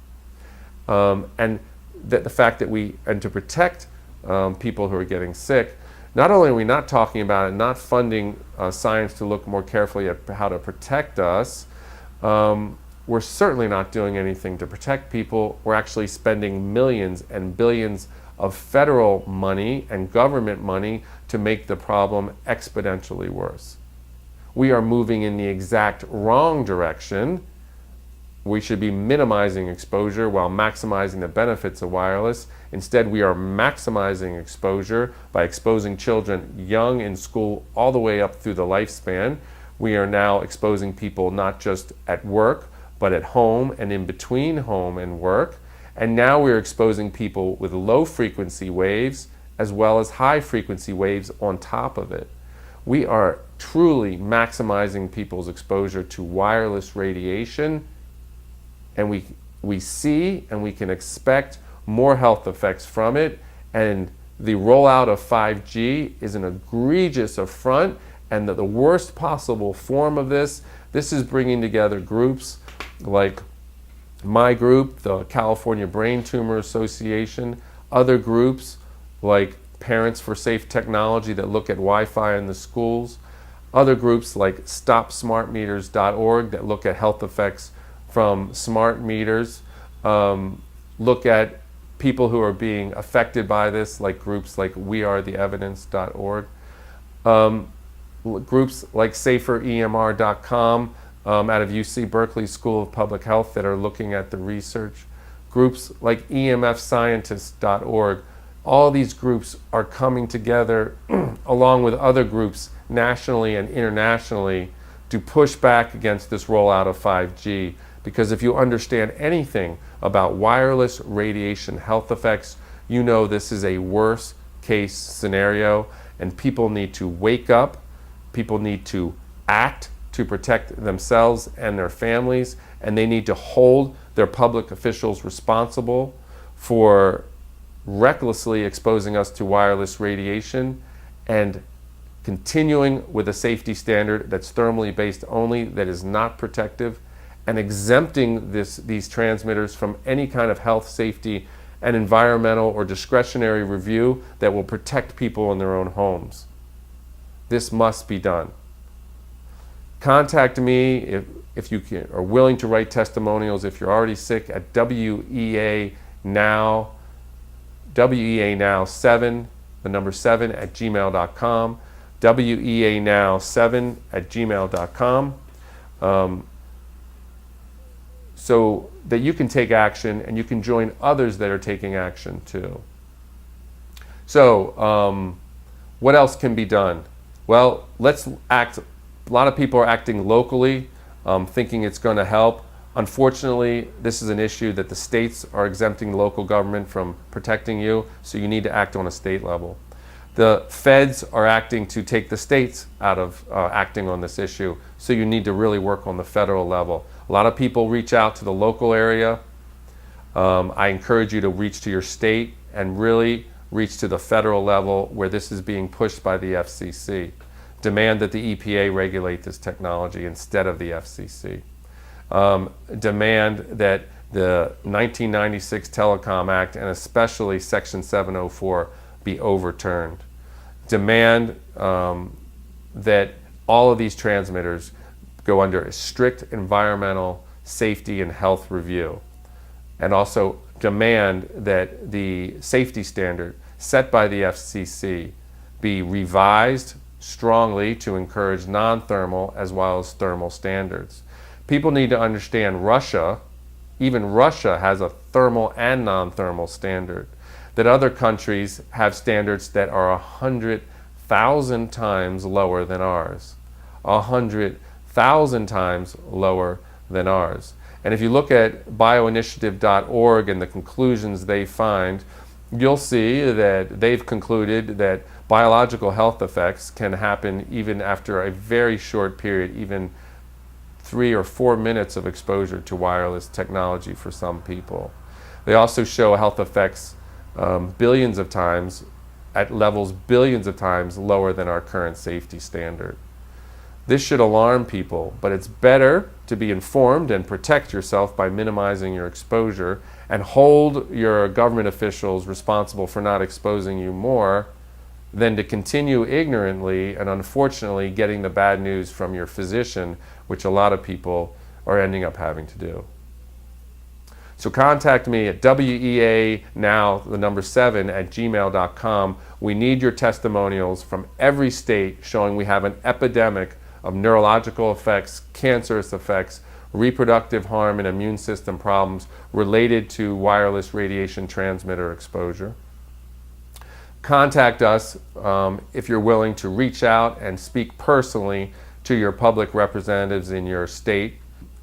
and that the fact that and to protect people who are getting sick. Not only are we not talking about it, not funding science to look more carefully at how to protect us, we're certainly not doing anything to protect people. We're actually spending millions and billions of federal money and government money to make the problem exponentially worse. We are moving in the exact wrong direction. We should be minimizing exposure while maximizing the benefits of wireless. Instead, we are maximizing exposure by exposing children young in school all the way up through the lifespan. We are now exposing people not just at work, but at home and in between home and work. And now we're exposing people with low frequency waves as well as high frequency waves on top of it. We are truly maximizing people's exposure to wireless radiation, and we see and we can expect more health effects from it. And the rollout of 5G is an egregious affront and the worst possible form of this. This is bringing together groups like my group, the California Brain Tumor Association, other groups like Parents for Safe Technology that look at Wi-Fi in the schools, other groups like StopSmartMeters.org that look at health effects from smart meters, look at people who are being affected by this, like groups like WeAreTheEvidence.org, groups like SaferEMR.com, out of UC Berkeley School of Public Health that are looking at the research, groups like EMFscientists.org. All these groups are coming together along with other groups nationally and internationally to push back against this rollout of 5G. Because if you understand anything about wireless radiation health effects, you know this is a worst case scenario, and people need to wake up, people need to act to protect themselves and their families, and they need to hold their public officials responsible for recklessly exposing us to wireless radiation and continuing with a safety standard that's thermally based only, that is not protective, and exempting these transmitters from any kind of health, safety, and environmental or discretionary review that will protect people in their own homes. This must be done. Contact me if you are willing to write testimonials if you're already sick at WEA Now 7, the number 7 at gmail.com, WEA Now 7 at gmail.com, so that you can take action and you can join others that are taking action too. So what else can be done? Well, let's act. A lot of people are acting locally, thinking it's going to help. Unfortunately, this is an issue that the states are exempting local government from protecting you, so you need to act on a state level. The feds are acting to take the states out of acting on this issue, so you need to really work on the federal level. A lot of people reach out to the local area. I encourage you to reach to your state and really reach to the federal level where this is being pushed by the FCC. Demand that the EPA regulate this technology instead of the FCC. Demand that the 1996 Telecom Act and especially Section 704 be overturned. Demand that all of these transmitters go under a strict environmental safety and health review, and also demand that the safety standard set by the FCC be revised strongly to encourage non-thermal as well as thermal standards. People need to understand even Russia has a thermal and non-thermal standard, that other countries have standards that are 100,000 times lower than ours. 100,000 times lower than ours. And if you look at bioinitiative.org and the conclusions they find, you'll see that they've concluded that biological health effects can happen even after a very short period, even 3 or 4 minutes of exposure to wireless technology for some people. They also show health effects billions of times, at levels billions of times lower than our current safety standard. This should alarm people, but it's better to be informed and protect yourself by minimizing your exposure and hold your government officials responsible for not exposing you more than to continue ignorantly and unfortunately getting the bad news from your physician, which a lot of people are ending up having to do. So contact me at WEA now, the number 7 at gmail.com. We need your testimonials from every state showing we have an epidemic of neurological effects, cancerous effects, reproductive harm, and immune system problems related to wireless radiation transmitter exposure. Contact us if you're willing to reach out and speak personally to your public representatives in your state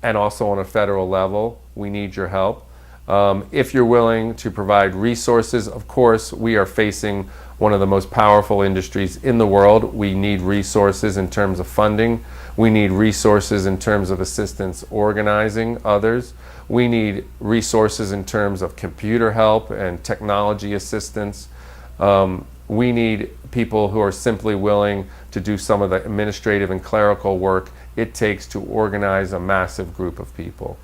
and also on a federal level. We need your help. If you're willing to provide resources, of course, we are facing one of the most powerful industries in the world. We need resources in terms of funding. We need resources in terms of assistance organizing others. We need resources in terms of computer help and technology assistance. We need people who are simply willing to do some of the administrative and clerical work it takes to organize a massive group of people.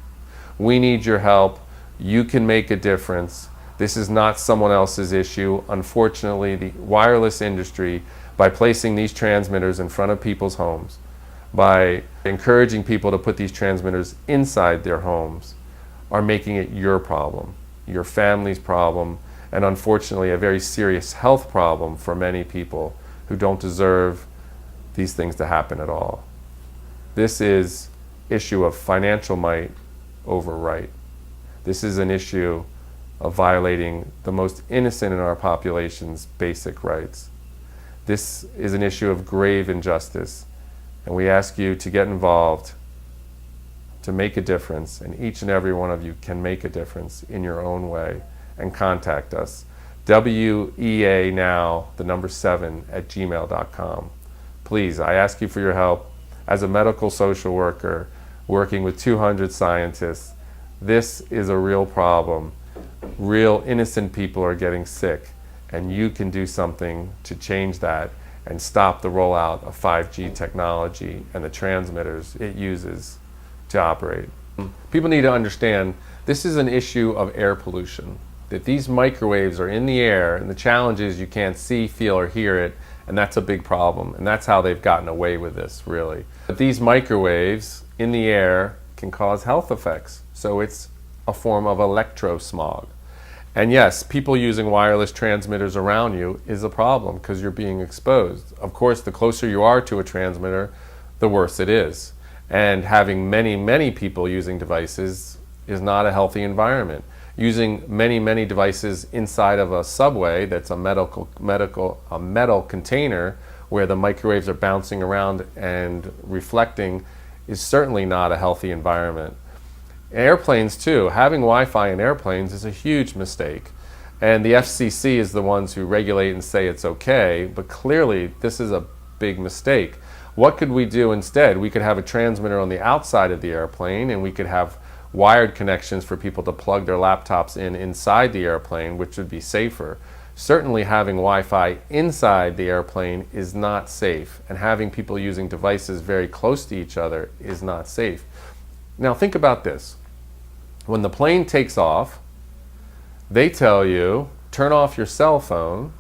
We need your help. You can make a difference. This is not someone else's issue. Unfortunately, the wireless industry, by placing these transmitters in front of people's homes, by encouraging people to put these transmitters inside their homes, are making it your problem, your family's problem, and unfortunately a very serious health problem for many people who don't deserve these things to happen at all. This is issue of financial might over right. This is an issue of violating the most innocent in our population's basic rights. This is an issue of grave injustice, and we ask you to get involved, to make a difference, and each and every one of you can make a difference in your own way, and contact us. WEA now, the number 7 at gmail.com. Please, I ask you for your help. As a medical social worker working with 200 scientists, this is a real problem. Real innocent people are getting sick, and you can do something to change that and stop the rollout of 5G technology and the transmitters it uses to operate. People need to understand this is an issue of air pollution, that these microwaves are in the air, and the challenge is you can't see, feel, or hear it, and that's a big problem, and that's how they've gotten away with this, really. But these microwaves in the air can cause health effects, so it's a form of electrosmog. And yes, people using wireless transmitters around you is a problem because you're being exposed. Of course, the closer you are to a transmitter, the worse it is. And having many, many people using devices is not a healthy environment. Using many devices inside of a subway that's a metal container where the microwaves are bouncing around and reflecting is certainly not a healthy environment. Airplanes too, having Wi-Fi in airplanes is a huge mistake. And the FCC is the ones who regulate and say it's okay, but clearly this is a big mistake. What could we do instead? We could have a transmitter on the outside of the airplane, and we could have wired connections for people to plug their laptops in inside the airplane, which would be safer. Certainly having Wi-Fi inside the airplane is not safe, and having people using devices very close to each other is not safe. Now think about this. When the plane takes off, they tell you, turn off your cell phone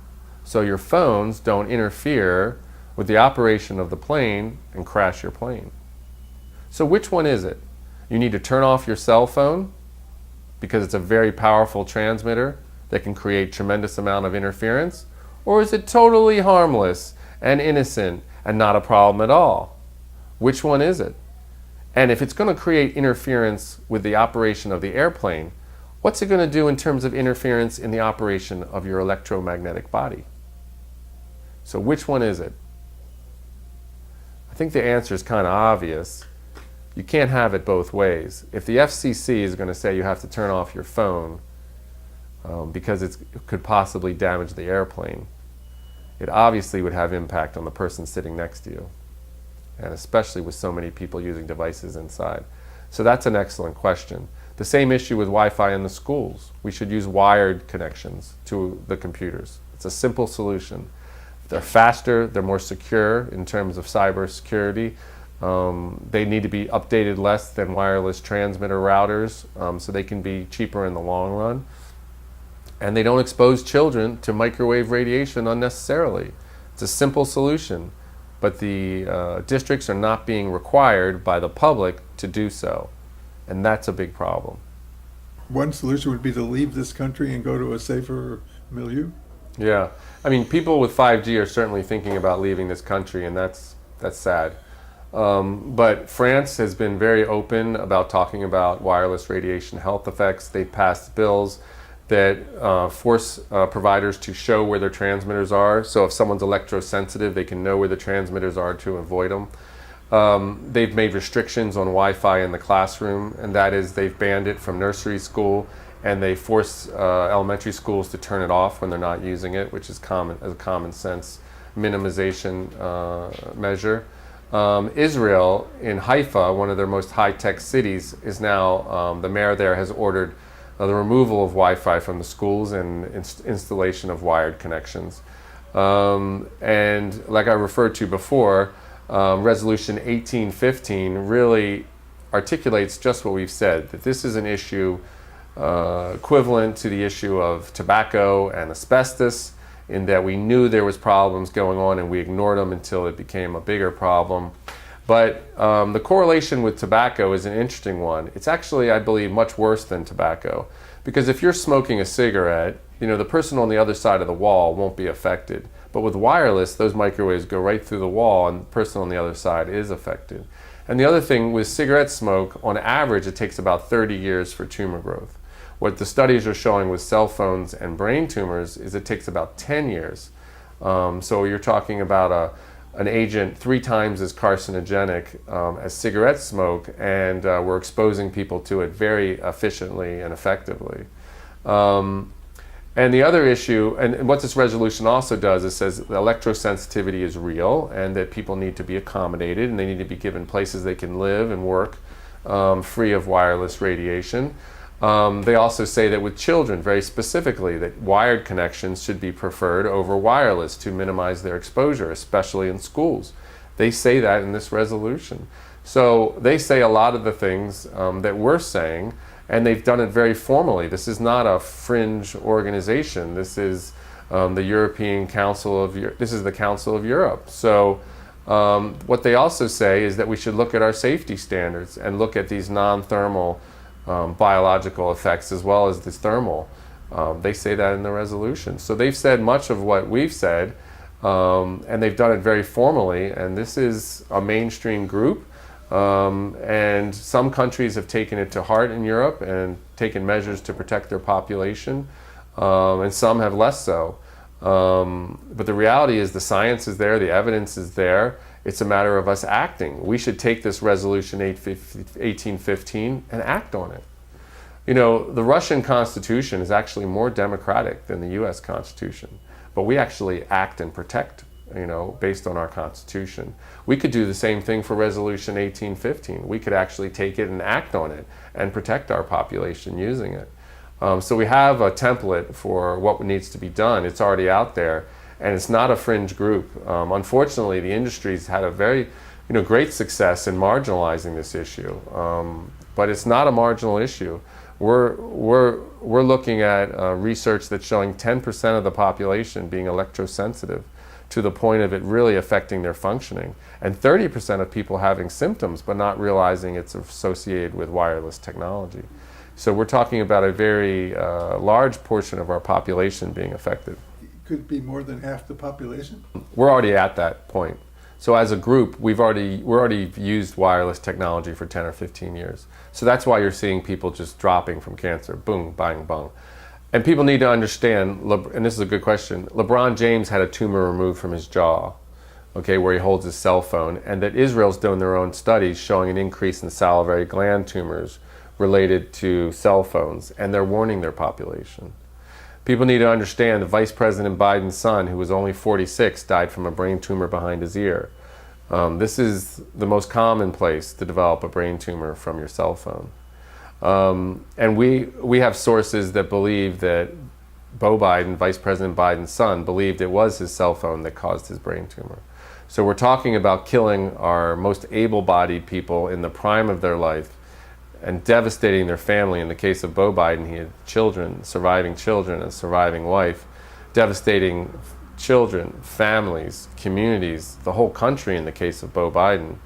so your phones don't interfere with the operation of the plane and crash your plane. So which one is it? You need to turn off your cell phone because it's a very powerful transmitter that can create tremendous amount of interference? Or is it totally harmless and innocent and not a problem at all? Which one is it? And if it's going to create interference with the operation of the airplane, what's it going to do in terms of interference in the operation of your electromagnetic body? So which one is it? I think the answer is kind of obvious. You can't have it both ways. If the FCC is going to say you have to turn off your phone because it could possibly damage the airplane, it obviously would have impact on the person sitting next to you, and especially with so many people using devices inside. So that's an excellent question. The same issue with Wi-Fi in the schools. We should use wired connections to the computers. It's a simple solution. They're faster, they're more secure in terms of cyber security. They need to be updated less than wireless transmitter routers, so they can be cheaper in the long run. And they don't expose children to microwave radiation unnecessarily. It's a simple solution, but the districts are not being required by the public to do so, and that's a big problem. One solution would be to leave this country and go to a safer milieu? Yeah, I mean, people with 5G are certainly thinking about leaving this country, and that's sad. But France has been very open about talking about wireless radiation health effects. They've passed bills that force providers to show where their transmitters are. So if someone's electrosensitive, they can know where the transmitters are to avoid them. They've made restrictions on Wi-Fi in the classroom, and that is they've banned it from nursery school, and they force elementary schools to turn it off when they're not using it, which is a common sense minimization measure. Israel, in Haifa, one of their most high-tech cities, is now, the mayor there has ordered the removal of Wi-Fi from the schools and installation of wired connections. And like I referred to before, Resolution 1815 really articulates just what we've said, that this is an issue equivalent to the issue of tobacco and asbestos, in that we knew there was problems going on and we ignored them until it became a bigger problem. But the correlation with tobacco is an interesting one. It's actually, I believe, much worse than tobacco. Because if you're smoking a cigarette, the person on the other side of the wall won't be affected. But with wireless, those microwaves go right through the wall and the person on the other side is affected. And the other thing with cigarette smoke, on average, it takes about 30 years for tumor growth. What the studies are showing with cell phones and brain tumors is it takes about 10 years. So you're talking about an agent 3 times as carcinogenic as cigarette smoke, and we're exposing people to it very efficiently and effectively. And the other issue, and what this resolution also does, is says electrosensitivity is real and that people need to be accommodated and they need to be given places they can live and work free of wireless radiation. They also say that with children, very specifically, that wired connections should be preferred over wireless to minimize their exposure, especially in schools. They say that in this resolution. So they say a lot of the things that we're saying, and they've done it very formally. This is not a fringe organization. This is the European Council of this is the Council of Europe. So what they also say is that we should look at our safety standards and look at these non-thermal biological effects as well as this thermal. They say that in the resolution. So they've said much of what we've said, and they've done it very formally, and this is a mainstream group, and some countries have taken it to heart in Europe and taken measures to protect their population, and some have less so. But the reality is the science is there, the evidence is there. It's a matter of us acting. We should take this resolution 1815 and act on it. The Russian Constitution is actually more democratic than the US Constitution, but we actually act and protect, based on our Constitution. We could do the same thing for resolution 1815. We could actually take it and act on it and protect our population using it. So we have a template for what needs to be done. It's already out there. And it's not a fringe group. Unfortunately, the industry's had a very, great success in marginalizing this issue. But it's not a marginal issue. We're looking at research that's showing 10% of the population being electrosensitive to the point of it really affecting their functioning, and 30% of people having symptoms but not realizing it's associated with wireless technology. So we're talking about a very large portion of our population being affected. Could be more than half the population? We're already at that point. So as a group, we're already used wireless technology for 10 or 15 years. So that's why you're seeing people just dropping from cancer, boom, bang, bang. And people need to understand, and this is a good question, LeBron James had a tumor removed from his jaw, okay, where he holds his cell phone, and that Israel's doing their own studies showing an increase in salivary gland tumors related to cell phones, and they're warning their population. People need to understand that Vice President Biden's son, who was only 46, died from a brain tumor behind his ear. This is the most common place to develop a brain tumor from your cell phone. And we have sources that believe that Beau Biden, Vice President Biden's son, believed it was his cell phone that caused his brain tumor. So we're talking about killing our most able-bodied people in the prime of their life and devastating their family. In the case of Beau Biden, he had children, a surviving wife, devastating children, families, communities, the whole country in the case of Beau Biden.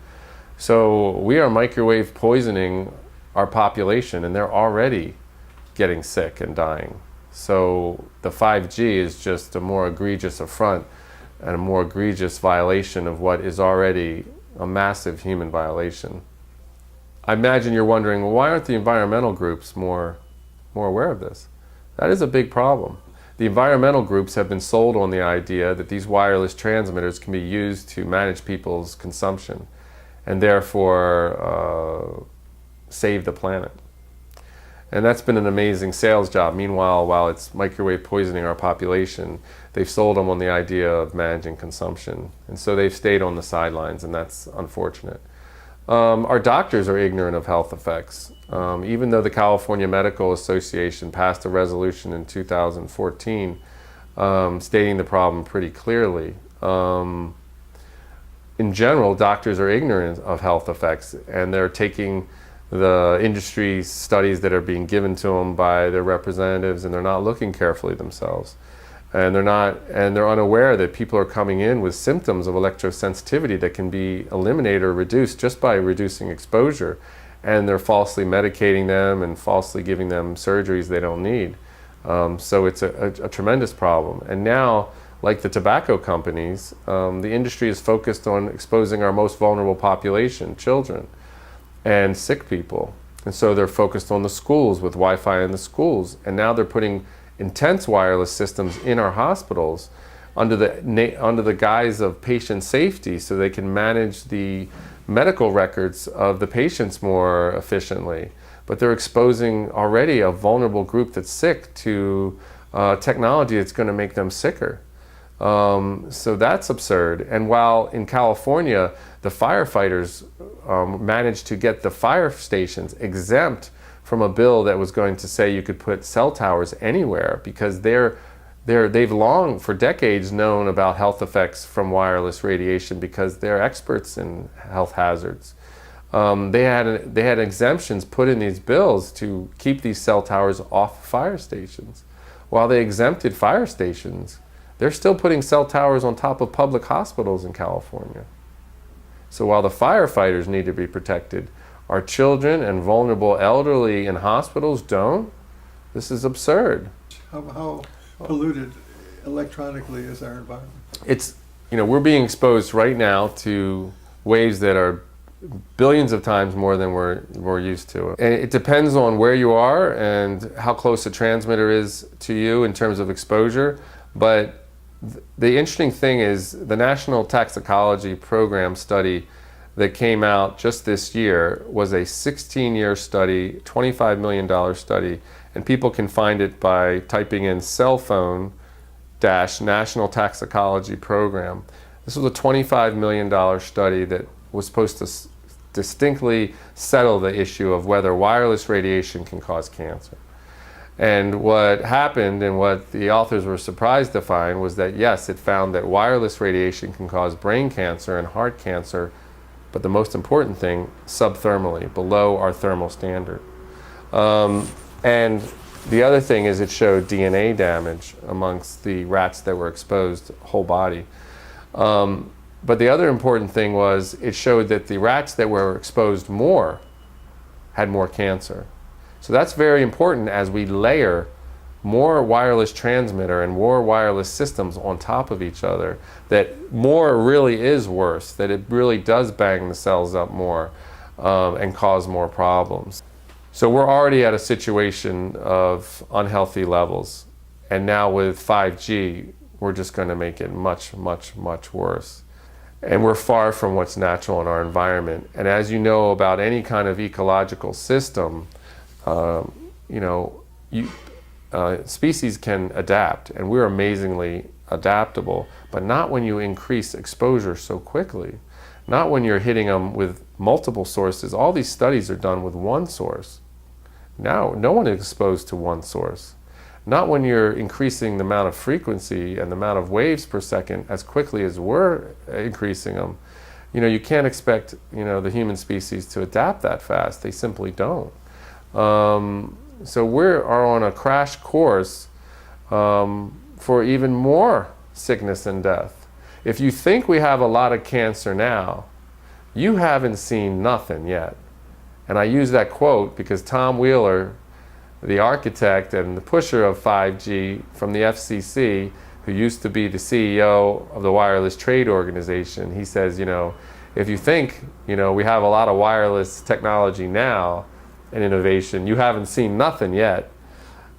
So we are microwave poisoning our population, and they're already getting sick and dying. So the 5G is just a more egregious affront and a more egregious violation of what is already a massive human violation. I imagine you're wondering, well, why aren't the environmental groups more aware of this? That is a big problem. The environmental groups have been sold on the idea that these wireless transmitters can be used to manage people's consumption and therefore save the planet. And that's been an amazing sales job. Meanwhile, while it's microwave poisoning our population, they've sold them on the idea of managing consumption. And so they've stayed on the sidelines, and that's unfortunate. Our doctors are ignorant of health effects. Even though the California Medical Association passed a resolution in 2014 stating the problem pretty clearly, in general, doctors are ignorant of health effects, and they're taking the industry studies that are being given to them by their representatives, and they're not looking carefully themselves. And they're unaware that people are coming in with symptoms of electrosensitivity that can be eliminated or reduced just by reducing exposure. And they're falsely medicating them and falsely giving them surgeries they don't need. So it's a tremendous problem. And now, like the tobacco companies, the industry is focused on exposing our most vulnerable population, children and sick people. And so they're focused on the schools with Wi-Fi in the schools. And now they're putting intense wireless systems in our hospitals under the guise of patient safety, so they can manage the medical records of the patients more efficiently. But they're exposing already a vulnerable group that's sick to technology that's going to make them sicker. So that's absurd. And while in California, the firefighters managed to get the fire stations exempt from a bill that was going to say you could put cell towers anywhere, because they've long, for decades, known about health effects from wireless radiation because they're experts in health hazards. They had exemptions put in these bills to keep these cell towers off fire stations. While they exempted fire stations, they're still putting cell towers on top of public hospitals in California. So while the firefighters need to be protected, our children and vulnerable elderly in hospitals don't. This is absurd. How polluted electronically is our environment? It's, we're being exposed right now to waves that are billions of times more than we're used to. And it depends on where you are and how close the transmitter is to you in terms of exposure. But the interesting thing is the National Toxicology Program study that came out just this year was a 16-year study, $25 million study, and people can find it by typing in cell phone National Toxicology Program. This was a $25 million study that was supposed to distinctly settle the issue of whether wireless radiation can cause cancer. And what happened, and what the authors were surprised to find, was that yes, it found that wireless radiation can cause brain cancer and heart cancer, but the most important thing, subthermally, below our thermal standard. And the other thing is it showed DNA damage amongst the rats that were exposed whole body. But the other important thing was it showed that the rats that were exposed more had more cancer. So that's very important as we layer more wireless transmitter and more wireless systems on top of each other, that more really is worse, that it really does bang the cells up more and cause more problems. So we're already at a situation of unhealthy levels, and now with 5G, we're just going to make it much, much, much worse. And we're far from what's natural in our environment. And as you know about any kind of ecological system, species can adapt, and we're amazingly adaptable, but not when you increase exposure so quickly. Not when you're hitting them with multiple sources. All these studies are done with one source. Now, no one is exposed to one source. Not when you're increasing the amount of frequency and the amount of waves per second as quickly as we're increasing them. You can't expect, the human species to adapt that fast. They simply don't. So we are on a crash course for even more sickness and death. If you think we have a lot of cancer now, you haven't seen nothing yet. And I use that quote because Tom Wheeler, the architect and the pusher of 5G from the FCC, who used to be the CEO of the Wireless Trade Organization, he says, if you think, we have a lot of wireless technology now and innovation, you haven't seen nothing yet.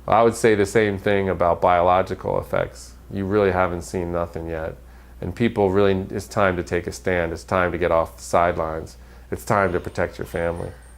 I would say the same thing about biological effects. You really haven't seen nothing yet. And people really, it's time to take a stand. It's time to get off the sidelines. It's time to protect your family.